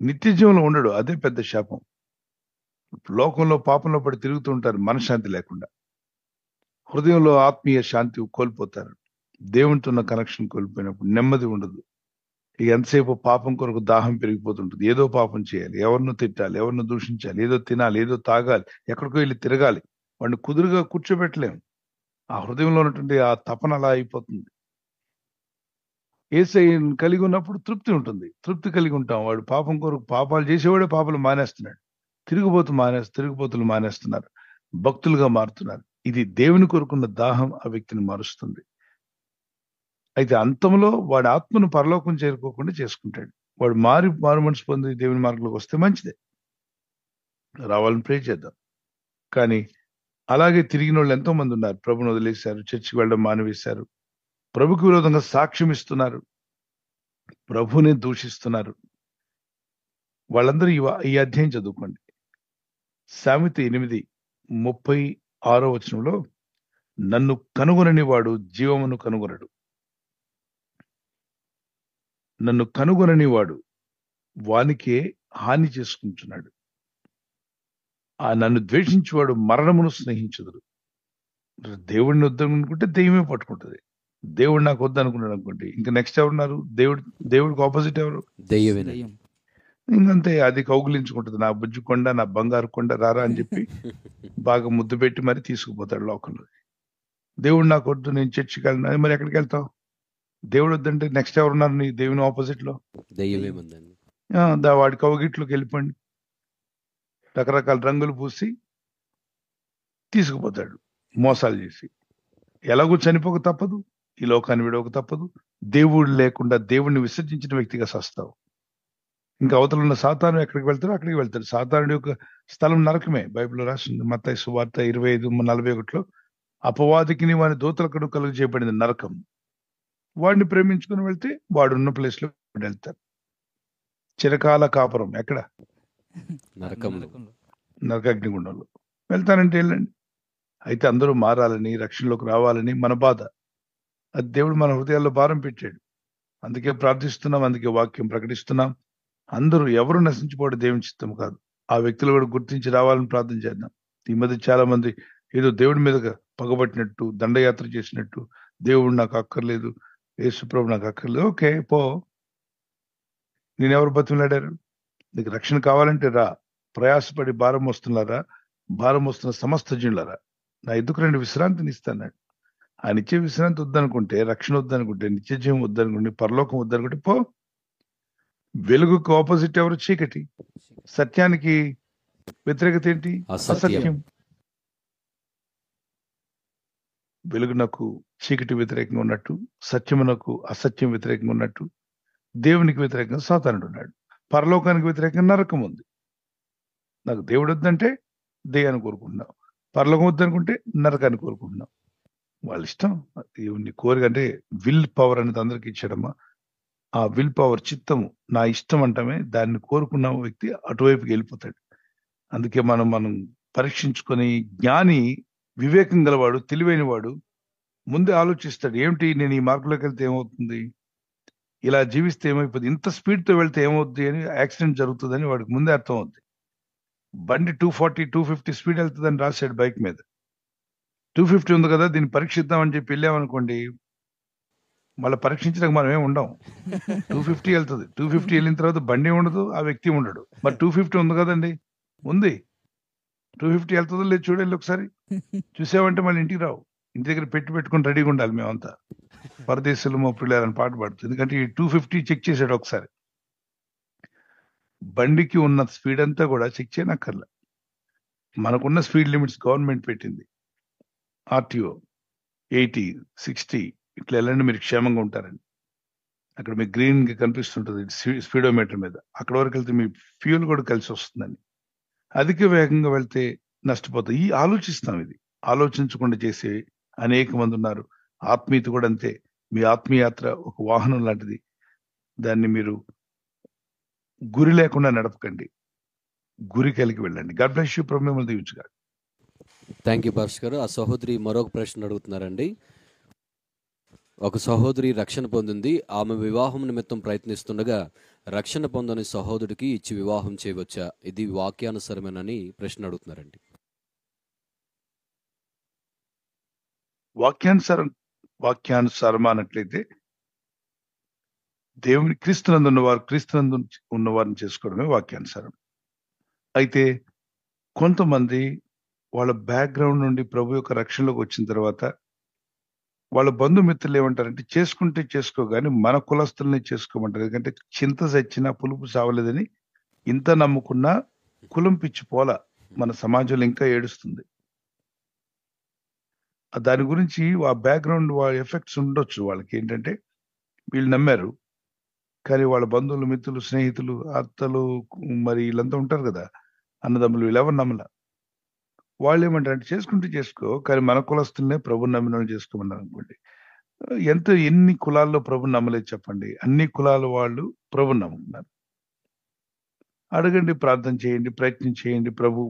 A: నిత్య జీవంలో ఉండడు, అదే పెద్ద శాపం. లోకంలో పాపంలో పడి తిరుగుతూ ఉంటారు మనశ్శాంతి లేకుండా. హృదయంలో ఆత్మీయ శాంతి కోల్పోతారు. దేవునితో ఉన్న కనెక్షన్ కోల్పోయినప్పుడు నెమ్మది ఉండదు. ఇక ఎంతసేపు పాపం కొరకు దాహం పెరిగిపోతుంటుంది. ఏదో పాపం చేయాలి, ఎవరినో తిట్టాలి, ఎవరినో దూషించాలి, ఏదో తినాలి, ఏదో తాగాలి, ఎక్కడికో వెళ్ళి తిరగాలి. వాడిని కుదురుగా కూర్చోబెట్టలేం. ఆ హృదయంలో ఉన్నటువంటి ఆ తపన అలా అయిపోతుంది. యేసయ్యను కలిగి ఉన్నప్పుడు తృప్తి ఉంటుంది, తృప్తి కలిగి ఉంటాం. వాడు పాపం కొరకు పాపాలు చేసేవాడే పాపాలు మానేస్తున్నాడు. తిరుగుబోతులు మానేస్తున్నారు, భక్తులుగా మారుతున్నారు. ఇది దేవుని కొరకున్న దాహం ఆ వ్యక్తిని మారుస్తుంది. అయితే అంతంలో వాడి ఆత్మను పరలోకం చేరుకోకుండా చేసుకుంటాడు. వాడు మారు మనసు పొంది దేవుని మార్గంలోకి వస్తే మంచిదే, రావాలని ప్రే చేద్దాం. కానీ అలాగే తిరిగిన వాళ్ళు ఎంతో మంది ఉన్నారు. ప్రభుని వదిలేశారు, చర్చికి వెళ్ళడం మానివేశారు, ప్రభుకు విరోధంగా సాక్ష్యం ఇస్తున్నారు, ప్రభుని దూషిస్తున్నారు. వాళ్ళందరూ ఈ అధ్యాయం చదువుకోండి. సామెత 8:36 నన్ను కనుగొనని వాడు జీవమును కనుగొనడు. నన్ను కనుగొనని వాడు వానికే హాని చేసుకుంటున్నాడు. ఆ నన్ను ద్వేషించేవాడు మరణమును స్నేహించుదురు. దేవుడిని వద్దనుకుంటే దెయ్యమే పట్టుకుంటుంది. దేవుడు నాకు వద్దనుకున్నాడు అనుకోండి, ఇంకా నెక్స్ట్ ఎవరున్నారు? దేవుడికి ఆపోజిట్ ఎవరు?
D: దెయ్యమే.
C: దయ్యం.
A: ఇంకంతే, అది కౌగులించుకుంటుంది. నా బుజ్జి కొండ, నా బంగారు కొండ రారా అని చెప్పి బాగా ముద్దు పెట్టి మరి తీసుకుపోతాడు లోకంలో. దేవుడు నాకు వద్దు, నేను చర్చికి వెళ్ళిన, మరి ఎక్కడికి వెళ్తావు? దేవుడు వద్దంటే నెక్స్ట్ ఎవరున్నారు నీ దేవుని ఆపోజిట్ లో?
D: దెయ్యమేముందండి.
A: వాడి కౌగిట్లోకి వెళ్ళిపోండి, రకరకాల రంగులు పూసి తీసుకుపోతాడు మోసాలు చేసి. ఎలాగో చనిపోక తప్పదు, ఈ లోకాన్ని విడవక తప్పదు. దేవుడు లేకుండా దేవుడిని విసర్జించిన వ్యక్తిగా సస్తావు. ఇంకా అవతల ఉన్న సాతాను ఎక్కడికి వెళ్తాడో అక్కడికి వెళ్తాడు. సాతానుడి యొక్క స్థలం నరకమే. బైబిల్లో రాసింది మత్తయి సువార్త 25:41 అపవాదికి వాని దూతలకడు కలుగు చేయబడింది నరకం. వాడిని ప్రేమించుకుని వెళ్తే వాడున్న ప్లేస్ లో వెళ్తారు. చిరకాల కాపురం ఎక్కడ?
D: నరకంలో.
A: నరకాగ్నిగుండంలో. వెళ్తానంటే వెళ్ళండి. అయితే అందరూ మారాలని, రక్షణలోకి రావాలని మన బాధ. అది దేవుడు మన హృదయాల్లో భారం పెట్టాడు. అందుకే ప్రార్థిస్తున్నాం, అందుకే వాక్యం ప్రకటిస్తున్నాం. అందరూ ఎవరు నశించిపోవడం దేవుని చిత్తం కాదు. ఆ వ్యక్తులు కూడా గుర్తించి రావాలని ప్రార్థన చేద్దాం. ఈ మధ్య చాలా మంది ఏదో దేవుడి మీద పగబట్టినట్టు, దండయాత్ర చేసినట్టు, దేవుడు నాకు అక్కర్లేదు, యేసుప్రభు నాకు అక్కర్లేదు. ఓకే పో, నేనెవరు బతిమలాడారు? నీకు రక్షణ కావాలంటే రా, ప్రయాసపడి భారం వస్తున్నారా, భారం వస్తున్న సమస్త జనులారా నా ఎదుకు రెండు విశ్రాంతిని ఇస్తాడు. ఆ నిత్య విశ్రాంతి వద్దనుకుంటే, రక్షణ వద్దనుకుంటే, నిత్య జీవం వద్దనుకుంటే, పరలోకం వద్దనుకుంటే పో. వెలుగుకు ఆపోజిట్ ఎవరు? చీకటి. సత్యానికి వ్యతిరేకత ఏంటి? అసత్యం. వెలుగునకు చీకటి వ్యతిరేకంగా ఉన్నట్టు, సత్యమునకు అసత్యం వ్యతిరేకంగా ఉన్నట్టు, దేవునికి వ్యతిరేకంగా సాతానుడు ఉన్నాడు. పరలోకానికి వ్యతిరేకంగా నరకం ఉంది. నాకు దేవుడు వద్దంటే దెయ్యాన్ని కోరుకుంటున్నాం, పరలోకం వద్దనుకుంటే నరకాన్ని కోరుకుంటున్నాం. వాళ్ళ ఇష్టం. దేవుని కోరిక అంటే విల్ పవర్ అనేది అందరికి ఇచ్చాడమ్మా. ఆ విల్ పవర్, చిత్తము, నా ఇష్టం అంటమే, దాన్ని కోరుకున్న వ్యక్తి అటువైపుకి వెళ్ళిపోతాడు. అందుకే మనం పరీక్షించుకొని, జ్ఞాని, వివేకం గలవాడు, తెలివైన వాడు ముందే ఆలోచిస్తాడు. ఏమిటి, నేను ఈ మార్గంలోకి వెళ్తే ఏమవుతుంది, ఇలా జీవిస్తే ఏమైపోతుంది, ఇంత స్పీడ్తో వెళ్తే ఏమవుతుంది అని, యాక్సిడెంట్ జరుగుతుందని వాడికి ముందే అర్థం అవుతుంది. బండి 240, 250 స్పీడ్ వెళ్తుందని రాశాడు బైక్ మీద. 250 ఉంది కదా, దీన్ని పరీక్షిద్దామని చెప్పి వెళ్ళామనుకోండి, మళ్ళీ పరీక్షించడానికి మనం ఏమి ఉండం. 250 వెళ్తుంది. 250 వెళ్ళిన తర్వాత బండి ఉండదు, ఆ వ్యక్తి ఉండడు. మరి 250 ఉంది కదండి, ఉంది. 250 వెళ్తుందో లేదు చూడండి ఒకసారి. చూసావంటే మళ్ళీ ఇంటికి రావు. ఇంటి దగ్గర పెట్టుకుని రెడీగా ఉండాలి మేమంతా. పరదేశంలో మా పిల్లలని పాట పాడుతుంది. ఎందుకంటే ఈ 250 చెక్ చేశాడు ఒకసారి. బండికి ఉన్న స్పీడ్ అంతా కూడా చెక్ చేయనక్కర్లా. మనకున్న స్పీడ్ లిమిట్స్ గవర్నమెంట్ పెట్టింది. ఆర్టీఓ 80, 60 ఇట్లా వెళ్ళండి, మీరు క్షేమంగా ఉంటారండి. అక్కడ మీకు గ్రీన్ కనిపిస్తుంటుంది స్పీడోమీటర్ మీద. అక్కడ వరకు వెళ్తే మీ ఫ్యూల్ కూడా కలిసి వస్తుందని. అధిక వేగంగా వెళ్తే నష్టపోతాయి. ఈ ఆలోచిస్తాం, ఇది ఆలోచించకుండా చేసే అనేక మంది ఉన్నారు. ఆత్మీయత కూడా అంతే. మీ ఆత్మీయాత్ర ఒక వాహనం లాంటిది. దాన్ని మీరు గురి లేకుండా నడపకండి, గురి కలిగి వెళ్ళండి. God bless you. ప్రభు మిమ్మల్ని దీవించుగాక.
D: థ్యాంక్ యూ పాస్టర్ గారు. ఆ సహోదరి మరొక ప్రశ్న అడుగుతున్నారండి. ఒక సహోదరి రక్షణ పొందింది. ఆమె వివాహం నిమిత్తం ప్రయత్నిస్తుండగా రక్షణ పొందని సహోదరుడికి ఇచ్చి వివాహం చేయవచ్చా? ఇది వాక్యానుసరమేనని ప్రశ్న అడుగుతున్నారండి.
A: వాక్యానుసారం అన్నట్లయితే దేవుని క్రీస్తునందు ఉన్నవారిని చేసుకోవడమే వాక్యానుసారం. అయితే కొంతమంది వాళ్ళ బ్యాక్గ్రౌండ్ నుండి ప్రభు యొక్క రక్షణలోకి వచ్చిన తర్వాత వాళ్ళ బంధుమిత్రులు ఏమంటారంటే, చేసుకుంటే చేసుకోగాని మన కులస్తుల్ని చేసుకోమంటారు. ఎందుకంటే చింత చచ్చినా పులుపు సావలేదని ఇంత నమ్ముకున్నా కులం పిచ్చి పోలా మన సమాజంలో ఇంకా ఏడుస్తుంది. దాని గురించి ఆ బ్యాక్గ్రౌండ్ వాళ్ళ ఎఫెక్ట్స్ ఉండొచ్చు. వాళ్ళకి ఏంటంటే వీళ్ళు నమ్మారు, కానీ వాళ్ళ బంధువులు, మిత్రులు, స్నేహితులు, అత్తలు, మరి వీళ్ళంతా ఉంటారు కదా, అన్నదమ్ములు, వీళ్ళెవరు నమ్మల. వాళ్ళు ఏమంటారంటే చేసుకుంటే చేసుకో, కానీ మన కులస్తులనే ప్రభుని నమ్మిన వాళ్ళు చేసుకోమన్నారు అనుకోండి. ఎన్ని కులాల్లో ప్రభుని నమ్మలేదు చెప్పండి? అన్ని కులాల వాళ్ళు ప్రభుని నమ్ముతున్నారు. అడగండి, ప్రార్థన చేయండి, ప్రయత్నం చేయండి. ప్రభు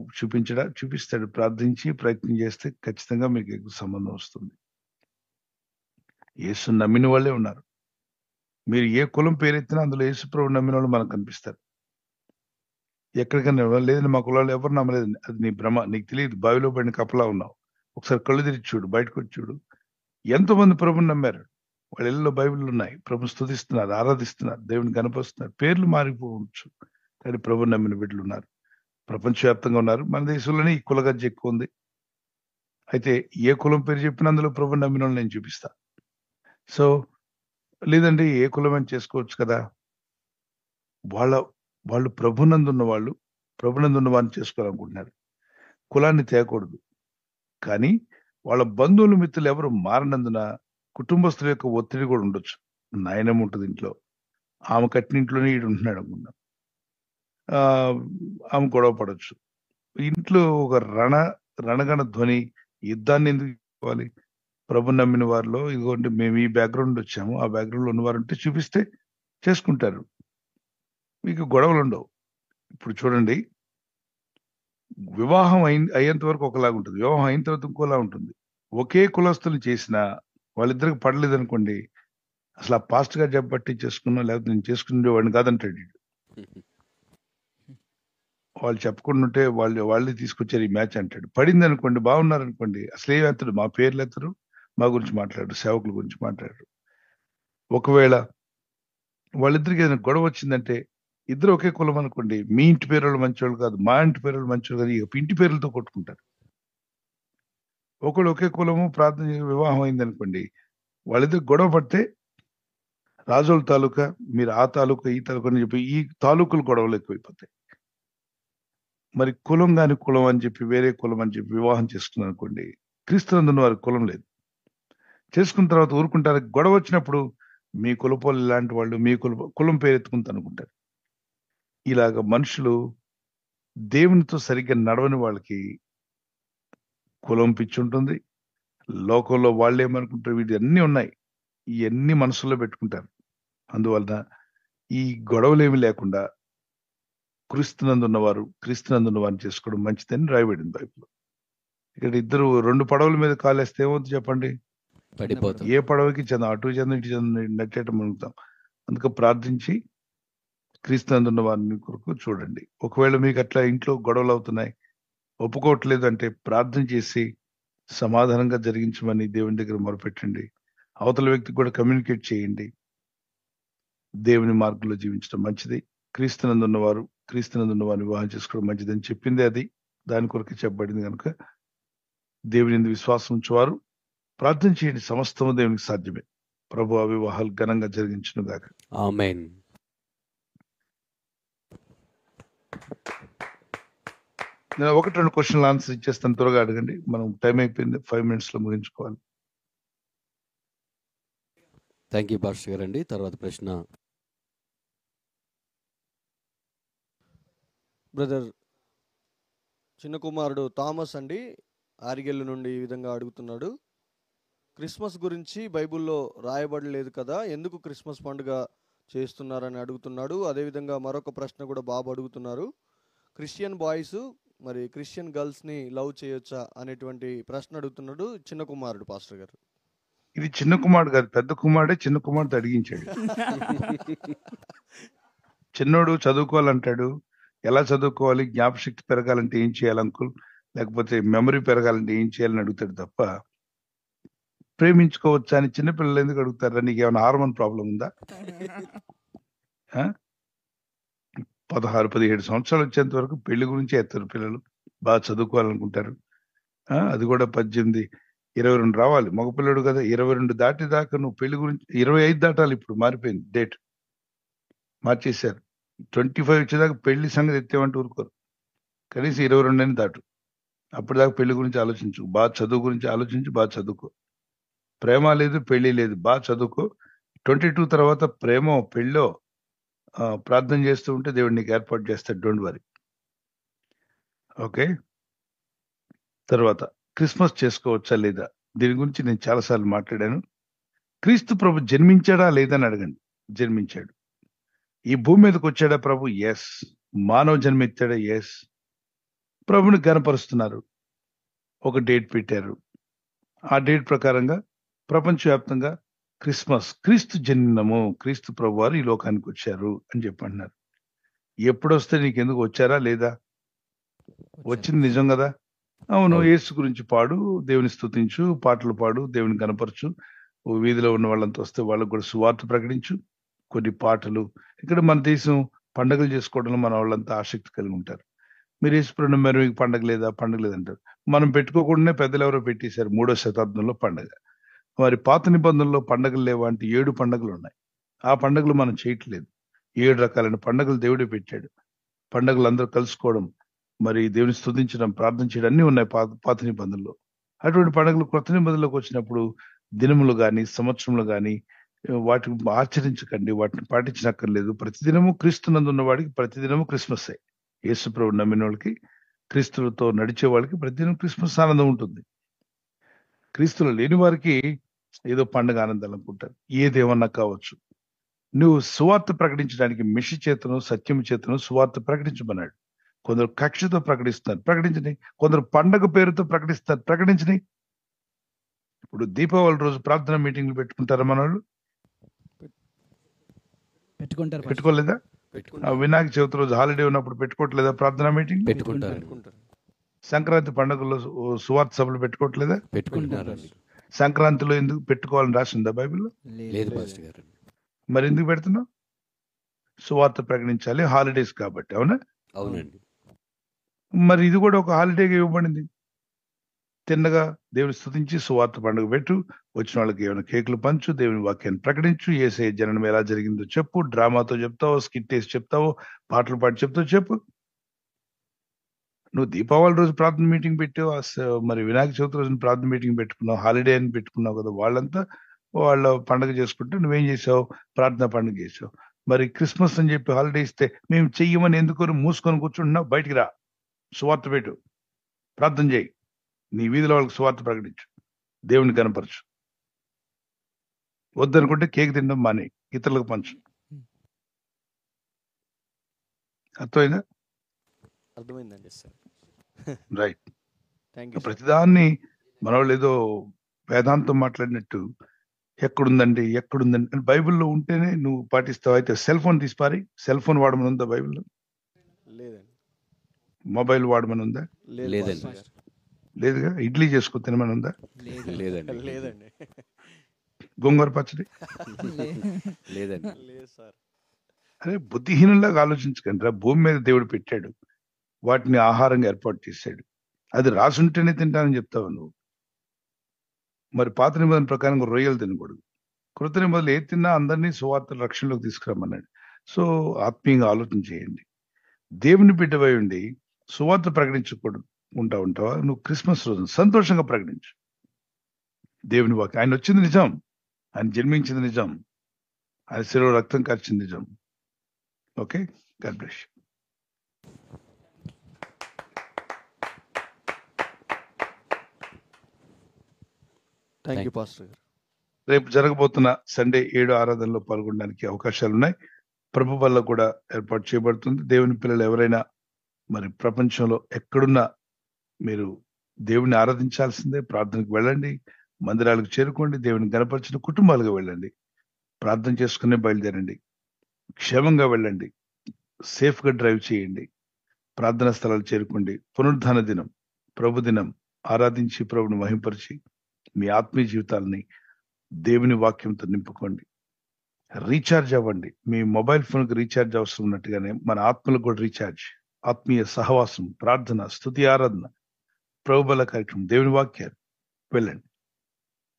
A: చూపిస్తాడు. ప్రార్థించి ప్రయత్నం చేస్తే ఖచ్చితంగా మీకు ఎక్కువ సంబంధం వస్తుంది. యేసు నమ్మిన వాళ్ళే ఉన్నారు. మీరు ఏ కులం పేరెత్తినా అందులో యేసు ప్రభు నమ్మిన వాళ్ళు మనకు కనిపిస్తారు. ఎక్కడికైనా లేదని మా కులాలు ఎవరు నమ్మలేదు, అది నీ భ్రమ, నీకు తెలియదు. బావిలో పడిన కప్పలా ఉన్నావు. ఒకసారి కళ్ళు తెరిచి చూడు, బయటకు వచ్చి చూడు. ఎంతో మంది ప్రభుని నమ్మారు. వాళ్ళ ఇళ్ళలో బైబిల్ ఉన్నాయి. ప్రభుని స్తుతిస్తున్నారు, ఆరాధిస్తున్నారు, దేవుని కనపరుస్తున్నారు. పేర్లు మారిపోవచ్చు, కానీ ప్రభుని నమ్మిన బిడ్డలు ఉన్నారు. ప్రపంచవ్యాప్తంగా ఉన్నారు. మన దేశంలోనే ఈ కులగజ్జ ఎక్కువ ఉంది. అయితే ఏ కులం పేరు చెప్పినా అందులో ప్రభుని నమ్మిన వాళ్ళు నేను చూపిస్తా. సో లేదండి, ఏ కులం అని చేసుకోవచ్చు కదా. వాళ్ళు ప్రభునందున్న వారిని చేసుకోవాలనుకుంటున్నారు. కులాన్ని తేకూడదు. కానీ వాళ్ళ బంధువులు, మిత్రులు ఎవరు మారనందున కుటుంబస్తుల యొక్క ఒత్తిడి కూడా ఉండొచ్చు. నాయనమ్మ ఉంటుంది ఇంట్లో, ఆమె కట్టినింట్లోనే ఈడు ఉంటున్నాడు అనుకున్నాం, ఆమె గొడవ పడవచ్చు. ఇంట్లో ఒక రణగణ ధ్వని, యుద్ధాన్ని ఎందుకు ఇవ్వాలి? ప్రభు నమ్మిన వారిలో ఇదిగోండి మేము ఈ బ్యాక్గ్రౌండ్ వచ్చాము, ఆ బ్యాక్గ్రౌండ్ ఉన్నవారు ఉంటే చూపిస్తే చేసుకుంటారు, మీకు గొడవలు ఉండవు. ఇప్పుడు చూడండి, వివాహం అయ్యేంత వరకు ఒకలాగా ఉంటుంది, వివాహం అయిన తర్వాత ఇంకోలా ఉంటుంది. ఒకే కులస్తులు చేసినా వాళ్ళిద్దరికి పడలేదు అనుకోండి, అసలు ఆ పాస్ట్ గా జబ్బట్టి చేసుకున్నా, లేకపోతే నేను చేసుకునేవాడిని కాదంటాడు. వాళ్ళు చెప్పకుండా వాళ్ళే తీసుకొచ్చారు ఈ మ్యాచ్ అంటాడు. పడింది అనుకోండి, బాగున్నారు అనుకోండి, అసలు ఏం ఎత్తడు, మా పేర్లు ఎత్తరు, మా గురించి మాట్లాడరు, సేవకుల గురించి మాట్లాడరు. ఒకవేళ వాళ్ళిద్దరికి ఏదైనా గొడవ వచ్చిందంటే, ఇద్దరు ఒకే కులం అనుకోండి, మీ ఇంటి పేరు మంచివాళ్ళు కాదు, మా ఇంటి పేరు మంచివాళ్ళు కాదు, ఇక ఇంటి పేర్లతో కొట్టుకుంటారు. ఒకళ్ళు ఒకే కులము, ప్రార్థన వివాహం అయింది అనుకోండి, వాళ్ళిద్దరు గొడవ పడితే రాజోల తాలూకా, మీరు ఆ తాలూకా, ఈ తాలూకా అని చెప్పి ఈ తాలూకులు గొడవలు ఎక్కువైపోతాయి. మరి కులం కాని కులం అని చెప్పి, వేరే కులం అని చెప్పి వివాహం చేసుకున్నారు అనుకోండి, క్రీస్తునందున్న వారికి కులం లేదు. చేసుకున్న తర్వాత ఊరుకుంటారు. గొడవ వచ్చినప్పుడు మీ కులపోలు ఇలాంటి వాళ్ళు మీ కులం పేరెత్తుకుంటూ అనుకుంటారు. ఇలాగ మనుషులు దేవునితో సరిగ్గా నడవని వాళ్ళకి కులం పిచ్చి ఉంటుంది. లోకంలో వాళ్ళు ఏమనుకుంటారు, వీటి అన్నీ ఉన్నాయి, ఇవన్నీ మనసులో పెట్టుకుంటారు. అందువలన ఈ గొడవలేమి లేకుండా క్రీస్తునందున్న వారిని చేసుకోవడం మంచిదని రాయబడింది బైబిల్లో. ఇక్కడ ఇద్దరు 2 పడవల మీద కాలేస్తే ఏమవుతుంది చెప్పండి?
D: పడిపోతాం.
A: ఏ పడవకి చంద, అటు చంద ఇటు చంద నెట్టేయటం అనుకుంటాం. అందుకే ప్రార్థించి క్రీస్తునందున్న వారిని కొరకు చూడండి. ఒకవేళ మీకు అట్లా ఇంట్లో గొడవలు అవుతున్నాయి, ఒప్పుకోవట్లేదు అంటే ప్రార్థన చేసి సమాధానంగా జరిగించమని దేవుని దగ్గర మొరపెట్టండి. అవతల వ్యక్తికి కూడా కమ్యూనికేట్ చేయండి. దేవుని మార్గంలో జీవించడం మంచిది. క్రీస్తునందున్న వారిని వివాహం చేసుకోవడం మంచిదని చెప్పింది అది. దాని కొరకు చెప్పబడింది కనుక దేవుని యందు విశ్వాసం ఉంచేవారు ప్రార్థన చేయండి, సమస్తము దేవునికి సాధ్యమే. ప్రభు ఆ వివాహాలు ఘనంగా జరిగించును గాక.
D: ఆమేన్.
A: నేను 1-2 క్వశ్చన్లు ఆన్సర్ ఇచ్చేస్తాను, త్వరగా అడగండి. మనం టైం అయిపోయింది, 5 minutes లో ముగించుకోవాలి.
D: థ్యాంక్ యూ పాస్టర్ గారండి. తర్వాత ప్రశ్న
B: బ్రదర్ చిన్న కుమారుడు థామస్ అండి ఆరిగెల్లు నుండి ఈ విధంగా అడుగుతున్నాడు. క్రిస్మస్ గురించి బైబిల్లో రాయబడలేదు కదా, ఎందుకు క్రిస్మస్ పండుగ చేస్తున్నారని అడుగుతున్నాడు. అదేవిధంగా మరొక ప్రశ్న కూడా బాబు అడుగుతున్నారు. క్రిస్టియన్ బాయ్స్ మరి క్రిస్టియన్ గర్ల్స్ని లవ్ చేయొచ్చా అనేటువంటి ప్రశ్న అడుగుతున్నాడు చిన్న కుమారుడు పాస్టర్ గారు.
A: ఇది చిన్న కుమారుడు కాదు, పెద్ద కుమారుడే చిన్న కుమారుడు అడిగించాడు. చిన్నోడు చదువుకోవాలంటాడు. ఎలా చదువుకోవాలి, జ్ఞాపశక్తి పెరగాలంటే ఏం చేయాలి అంకుల్, లేకపోతే మెమరీ పెరగాలంటే ఏం చేయాలని అడుగుతాడు తప్ప ప్రేమించుకోవచ్చా అని చిన్నపిల్లలు ఎందుకు అడుగుతారా? నీకు ఏమైనా హార్మోన్ ప్రాబ్లం ఉందా? 16-17 సంవత్సరాలు వచ్చేంత వరకు పెళ్లి గురించి ఎత్తారు పిల్లలు. బాగా చదువుకోవాలనుకుంటారు. అది కూడా 18-22 రావాలి. మగపిల్లడు కదా, 22 దాటి దాకా నువ్వు పెళ్లి గురించి 25 దాటాలి. ఇప్పుడు మారిపోయింది, డేట్ మార్చేశారు. 25 వచ్చేదాకా పెళ్లి సంగతి ఎత్తేమంటే ఊరుకోరు. కనీసం 22 అని దాటు. అప్పటిదాకా పెళ్లి గురించి ఆలోచించు, బాగా చదువు గురించి ఆలోచించి బాగా చదువుకో. ప్రేమ లేదు, పెళ్లి లేదు, బాగా చదువుకో. 22 తర్వాత ప్రేమ పెళ్ళో ప్రార్థన చేస్తూ ఉంటే దేవుడు నీకు ఏర్పాటు చేస్తాడు. Don't worry. ఓకే. తర్వాత క్రిస్మస్ చేసుకోవచ్చా లేదా, దీని గురించి నేను చాలాసార్లు మాట్లాడాను. క్రీస్తు ప్రభు జన్మించాడా లేదా అని అడగండి. జన్మించాడు. ఈ భూమి మీదకి వచ్చాడా ప్రభు? ఎస్. మానవ జన్మ ఎత్తాడా? ఎస్. ప్రభుని గణపరుస్తున్నారు. ఒక డేట్ పెట్టారు. ఆ డేట్ ప్రకారంగా ప్రపంచవ్యాప్తంగా క్రిస్మస్, క్రీస్తు జన్మము, క్రీస్తు ప్రభు వారు ఈ లోకానికి వచ్చారు అని చెప్పంటున్నారు. ఎప్పుడు వస్తే నీకెందుకు, వచ్చారా లేదా? వచ్చింది నిజం కదా. అవును. యేసు గురించి పాడు, దేవుని స్తుతించు, పాటలు పాడు, దేవుని కనపరచు. వీధిలో ఉన్న వాళ్ళంతా వస్తే వాళ్ళకు కూడా సువార్త ప్రకటించు. కొన్ని పాటలు. ఇక్కడ మన దేశం పండుగలు చేసుకోవడంలో మన వాళ్ళంతా ఆసక్తి కలిగి ఉంటారు. మీరు యేసుప్రభు మరి మీకు పండగ లేదా, పండగ లేదంటారు. మనం పెట్టుకోకుండానే పెద్దలు ఎవరో పెట్టేశారు 3వ శతాబ్దంలో పండగ. మరి పాత నిబంధనలో పండగలు లేవా అంటే 7 పండుగలు ఉన్నాయి. ఆ పండుగలు మనం చేయట్లేదు. 7 రకాలైన పండుగలు దేవుడే పెట్టాడు. పండుగలు అందరూ కలుసుకోవడం, మరి దేవుని స్తుతించడం, ప్రార్థన చేయడం అన్నీ ఉన్నాయి పాత నిబంధనలో. అటువంటి పండుగలు కొత్త నిబంధనలోకి వచ్చినప్పుడు దినములు కానీ సంవత్సరములు కానీ వాటిని ఆచరించకండి, వాటిని పాటించనక్కర్లేదు. ప్రతిదినము క్రీస్తునందు ఉన్న వాడికి ప్రతిదినము క్రిస్మస్. యేసు ప్రభు నమ్మిన వాళ్ళకి, క్రీస్తులతో నడిచే వాళ్ళకి ప్రతిదినం క్రిస్మస్ ఆనందం ఉంటుంది. క్రీస్తులు లేని వారికి ఏదో పండుగ ఆనందాలు అనుకుంటారు. ఏదేమన్నా కావచ్చు. నువ్వు సువార్త ప్రకటించడానికి మిషి చేతను సత్యం చేతను సువార్త ప్రకటించమన్నాడు. కొందరు కక్షతో ప్రకటిస్తున్నారు, ప్రకటించని. కొందరు పండగ పేరుతో ప్రకటిస్తారు, ప్రకటించని. ఇప్పుడు దీపావళి రోజు ప్రార్థన మీటింగ్లు పెట్టుకుంటారా మన వాళ్ళు? పెట్టుకోలేదా? వినాయక చవితి రోజు హాలిడే ఉన్నప్పుడు పెట్టుకోవట్లేదా ప్రార్థనా మీటింగ్?
D: పెట్టుకుంటారు.
A: సంక్రాంతి పండుగలో సువార్త సభలు పెట్టుకోవట్లేదా?
D: పెట్టుకుంటున్నారు.
A: సంక్రాంతిలో ఎందుకు పెట్టుకోవాలని రాసిందా బైబిల్లో?
D: లేదు పాస్టర్ గారు.
A: మరి ఎందుకు పెడుతున్నావు? సువార్త ప్రకటించాలి, హాలిడేస్ కాబట్టి. అవునా?
D: అవునండి.
A: మరి ఇది కూడా ఒక హాలిడేగా ఇవ్వబడింది. తిన్నగా దేవుని స్తుతించి సువార్త పండుగ పెట్టు, వచ్చిన వాళ్ళకి ఏమైనా కేకులు పంచు, దేవుని వాక్యాన్ని ప్రకటించు, యేసయ్య జననం ఎలా జరిగిందో చెప్పు, డ్రామాతో చెప్తావో, స్కిట్ వేసి చెప్తావో, పాటలు పాడి చెప్తావో చెప్పు. నువ్వు దీపావళి రోజు ప్రార్థన మీటింగ్ పెట్టావు, మరి వినాయక చవితి రోజున ప్రార్థన మీటింగ్ పెట్టుకున్నావు, హాలిడే అని పెట్టుకున్నావు కదా. వాళ్ళంతా వాళ్ళ పండుగ చేసుకుంటే నువ్వేం చేసావు? ప్రార్థన పండుగ చేసావు. మరి క్రిస్మస్ అని చెప్పి హాలిడే ఇస్తే మేము చెయ్యమని ఎందుకు మూసుకొని కూర్చుంటున్నావు? బయటికి రా, సువార్త పెట్టు, ప్రార్థన చేయి, నీ వీధిలో వాళ్ళకి సువార్త ప్రకటించు, దేవుని కనపరచు. వద్దనుకుంటే కేక్ తినడం మానే, ఇతరులకు పంచు. అర్థమైందా?
B: అర్థమైందండి సార్.
A: రైట్.
B: Thank you.
A: ప్రతిదాన్ని మన వాళ్ళు ఏదో వేదాంతం మాట్లాడినట్టు ఎక్కడుందండి అని బైబిల్లో ఉంటేనే నువ్వు పాటిస్తావు. అయితే సెల్ ఫోన్ తీసిపారి. సెల్ ఫోన్ వాడమని ఉందా బైబిల్లో?
B: లేదండి.
A: మొబైల్ వాడమని ఉందా?
D: లేదండి.
A: లేదుగా. ఇడ్లీ చేసుకో తినమని ఉందా?
D: లేదండి.
B: లేదండి.
A: గోంగూర పచ్చడి
D: లేదండి.
B: లేదు సార్.
A: అరే బుద్ధిహీనులాగా ఆలోచించకండి రా. భూమి మీద దేవుడు పెట్టాడు, వాటిని ఆహారంగా ఏర్పాటు చేశాడు. అది రాసుంటేనే తింటానని చెప్తావు నువ్వు. మరి పాత నిబంధన ప్రకారంగా రొయ్యలు తినకూడదు. కృత నిబంధనలు ఏది తిన్నా అందరినీ సువార్త రక్షణలోకి తీసుకురమ్మన్నాడు. సో ఆత్మీయంగా ఆలోచన చేయండి. దేవుని బిడ్డవై ఉండి సువార్త ప్రకటించకూడదు ఉంటావా? నువ్వు క్రిస్మస్ రోజున సంతోషంగా ప్రకటించు దేవుని వాక్యం. ఆయన వచ్చింది నిజం, ఆయన జన్మించింది నిజం, ఆయన శిలువ రక్తం కార్చింది నిజం. Okay, God bless you.
B: Thank you pastor గారు.
A: రేపు జరగబోతున్న సండే 7 ఆరాధనలో పాల్గొనడానికి అవకాశాలు ఉన్నాయి. ప్రభు వల్ల కూడా ఏర్పాటు చేయబడుతుంది. దేవుని పిల్లలు ఎవరైనా మరి ప్రపంచంలో ఎక్కడున్నా మీరు దేవుని ఆరాధించాల్సిందే. ప్రార్థనకు వెళ్ళండి, మందిరాలకు చేరుకోండి, దేవుని గణపరిచిన కుటుంబాలుగా వెళ్ళండి, ప్రార్థన చేసుకునే బయలుదేరండి, క్షేమంగా వెళ్ళండి, సేఫ్ గా డ్రైవ్ చేయండి, ప్రార్థనా స్థలాలు చేరుకోండి. పునరుద్ధాన దినం, ప్రభు దినం, ఆరాధించి ప్రభుని మహింపరిచి మీ ఆత్మీయ జీవితాలని దేవుని వాక్యంతో నింపుకోండి. రీఛార్జ్ అవ్వండి. మీ మొబైల్ ఫోన్ కి రీఛార్జ్ అవసరం ఉన్నట్టుగానే మన ఆత్మలకు కూడా రీఛార్జ్. ఆత్మీయ సహవాసం, ప్రార్థన, స్తుతి, ఆరాధన, ప్రభుబల కార్యక్రమం, దేవుని వాక్యాలు వెళ్ళండి.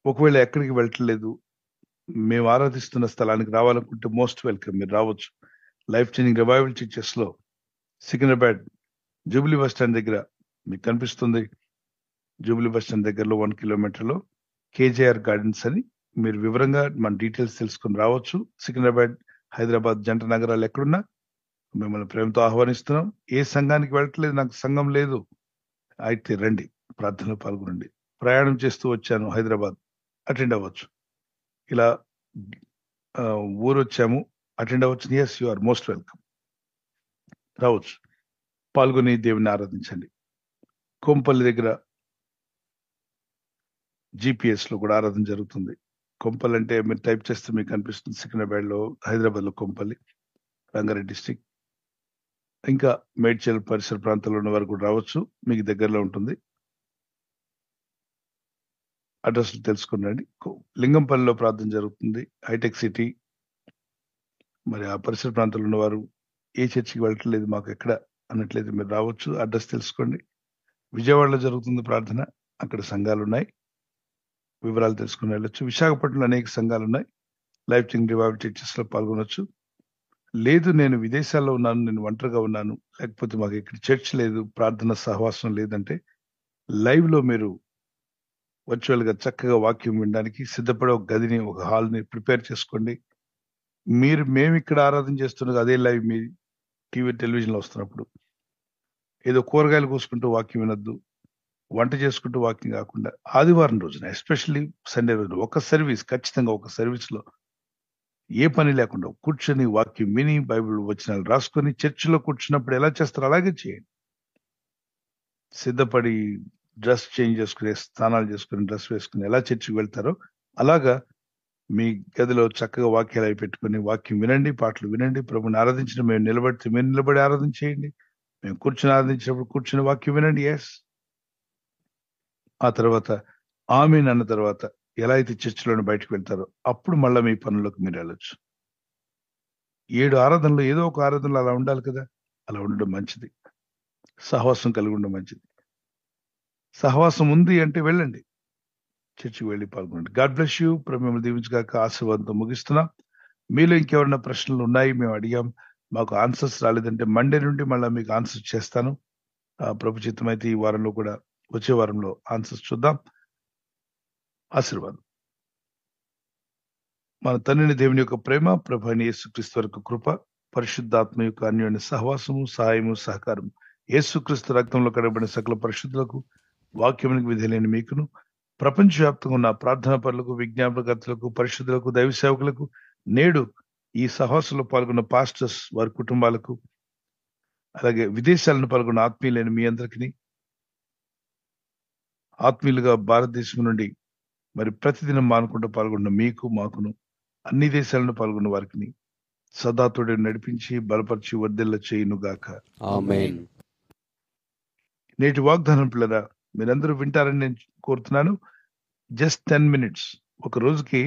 A: ఒకవేళ ఎక్కడికి వెళ్ళట్లేదు, మేము ఆరాధిస్తున్న స్థలానికి రావాలనుకుంటే మోస్ట్ వెల్కమ్, మీరు రావచ్చు. లైఫ్ చేంజింగ్ రివైవల్ చర్చెస్ లో సికింద్రాబాద్ జూబ్లీ బస్ స్టాండ్ దగ్గర మీకు కనిపిస్తుంది. జూబ్లీ బస్ స్టాండ్ దగ్గరలో 1 కిలోమీటర్లో కేజేఆర్ గార్డెన్స్ అని మీరు వివరంగా మన డీటెయిల్స్ తెలుసుకొని రావచ్చు. సికింద్రాబాద్, హైదరాబాద్ జంట నగరాలు ఎక్కడున్నా మిమ్మల్ని ప్రేమతో ఆహ్వానిస్తున్నాం. ఏ సంఘానికి వెళ్ళట్లేదు, నాకు సంఘం లేదు అయితే రండి, ప్రార్థనలో పాల్గొనండి. ప్రయాణం చేస్తూ వచ్చాను హైదరాబాద్, అటెండ్ అవ్వచ్చు. ఇలా ఊరు వచ్చాము, అటెండ్ అవ్వచ్చు. Yes, you are most welcome, రావచ్చు, పాల్గొని దేవుని ఆరాధించండి. కొంపల్లి దగ్గర GPS లో కూడా ఆరాధన జరుగుతుంది. కొంపల్లి అంటే మీరు టైప్ చేస్తే మీకు కనిపిస్తుంది. సికింద్రాబాద్ లో, హైదరాబాద్ లో కొంపల్లి, రంగారెడ్డి డిస్టిక్, ఇంకా మేడ్చల్ పరిసర ప్రాంతాల్లో ఉన్న వారు కూడా రావచ్చు, మీకు దగ్గరలో ఉంటుంది. అడ్రస్ తెలుసుకునండి. లింగంపల్లిలో ప్రార్థన జరుగుతుంది, హైటెక్ సిటీ. మరి ఆ పరిసర ప్రాంతాల్లో ఉన్నవారు ఏ చర్చికి వెళ్ళట్లేదు, మాకు ఎక్కడ అన్నట్లేదు, మీరు రావచ్చు, అడ్రస్ తెలుసుకోండి. విజయవాడలో జరుగుతుంది ప్రార్థన, అక్కడ సంఘాలు ఉన్నాయి, వివరాలు తెలుసుకుని వెళ్ళొచ్చు. విశాఖపట్నంలో అనేక సంఘాలు ఉన్నాయి, లైఫ్ చేంజింగ్ రివైవల్ చర్చెస్ లో పాల్గొనొచ్చు. లేదు నేను విదేశాల్లో ఉన్నాను, నేను ఒంటరిగా ఉన్నాను, లేకపోతే మాకు ఇక్కడ చర్చ్ లేదు, ప్రార్థన సహవాసం లేదంటే లైవ్ లో మీరు వర్చువల్ గా చక్కగా వాక్యం వినడానికి సిద్ధపడే ఒక గదిని, ఒక హాల్ ని ప్రిపేర్ చేసుకోండి. మేము ఇక్కడ ఆరాధన చేస్తున్నది అదే లైవ్ మీ టెలివిజన్ లో వస్తున్నప్పుడు. ఏదో కూరగాయలు కోసుకుంటూ వాక్యం వినొద్దు, వంట చేసుకుంటూ వాక్యం కాకుండా ఆదివారం రోజున, ఎస్పెషల్లీ సండే రోజున ఒక సర్వీస్, ఖచ్చితంగా ఒక సర్వీస్ లో ఏ పని లేకుండా కూర్చొని వాక్యం విని బైబిల్ వచనాలు రాసుకొని చర్చిలో కూర్చున్నప్పుడు ఎలా చేస్తారో అలాగే చేయండి. సిద్ధపడి డ్రెస్ చేంజ్ చేసుకుని, స్నానాలు చేసుకుని, డ్రెస్ వేసుకుని ఎలా చర్చికి వెళ్తారో అలాగా మీ గదిలో చక్కగా వాక్యాలు అవి పెట్టుకుని వాక్యం వినండి, పాటలు వినండి. ప్రభుని ఆరాధించిన మేము నిలబడితే మీరు నిలబడి ఆరాధన చేయండి, మేము కూర్చొని ఆరాధించినప్పుడు కూర్చుని వాక్యం వినండి. ఎస్, ఆ తర్వాత ఆమేన్ అన్న తర్వాత ఎలా అయితే చర్చిలోనే బయటకు వెళ్తారో అప్పుడు మళ్ళీ మీ పనులకు మీరు వెళ్ళొచ్చు. 7 ఆరాధనలు ఏదో ఒక ఆరాధనలు అలా ఉండాలి కదా, అలా ఉండడం మంచిది. సహవాసం కలిగి ఉండడం మంచిది. సహవాసం ఉంది అంటే వెళ్ళండి, చర్చికి వెళ్ళి పాల్గొనండి. God bless you. మిమ్మల్ని దీవించగాక. ఆశీర్వాదంతో ముగిస్తున్నాం. మీలో ఇంకెవరైనా ప్రశ్నలు ఉన్నాయి, మేము అడిగాం, మాకు ఆన్సర్స్ రాలేదంటే మండే నుండి మళ్ళీ మీకు ఆన్సర్ చేస్తాను. ప్రభు చిత్తం అయితే ఈ వారంలో కూడా, వచ్చే వారంలో ఆన్సర్స్ చూద్దాం. ఆశీర్వాదం. మన తండ్రిని దేవుని యొక్క ప్రేమ, ప్రభు అయిన యేసుక్రీస్తు వరకు కృప, పరిశుద్ధాత్మ యొక్క అన్యోన్య సహవాసము, సహాయము, సహకారం, యేసుక్రీస్తు రక్తంలో కడబడిన సకల పరిశుద్ధులకు, వాక్యమునికి విధులైన మీకును, ప్రపంచవ్యాప్తంగా ఉన్న ప్రార్థనా పరులకు, విజ్ఞాపనకర్తలకు, పరిశుద్ధులకు, దైవ సేవకులకు, నేడు ఈ సహవాసంలో పాల్గొన్న పాస్టర్స్, వారి కుటుంబాలకు, అలాగే విదేశాలను పాల్గొన్న ఆత్మీయులైన మీ అందరికీ, ఆత్మీయులుగా భారతదేశం నుండి మరి ప్రతిదినం మానుకుంటూ పాల్గొన్న మీకు, మాకును, అన్ని దేశాలను పాల్గొన్న వారికి సదాతోడే నడిపించి బలపరిచి వర్ధిల్ల చేయునుగాక.
D: ఆమేన్.
A: నేటి వాగ్దానం పిల్లరా మీరందరూ వింటారని నేను కోరుతున్నాను. జస్ట్ 10 minutes, ఒక రోజుకి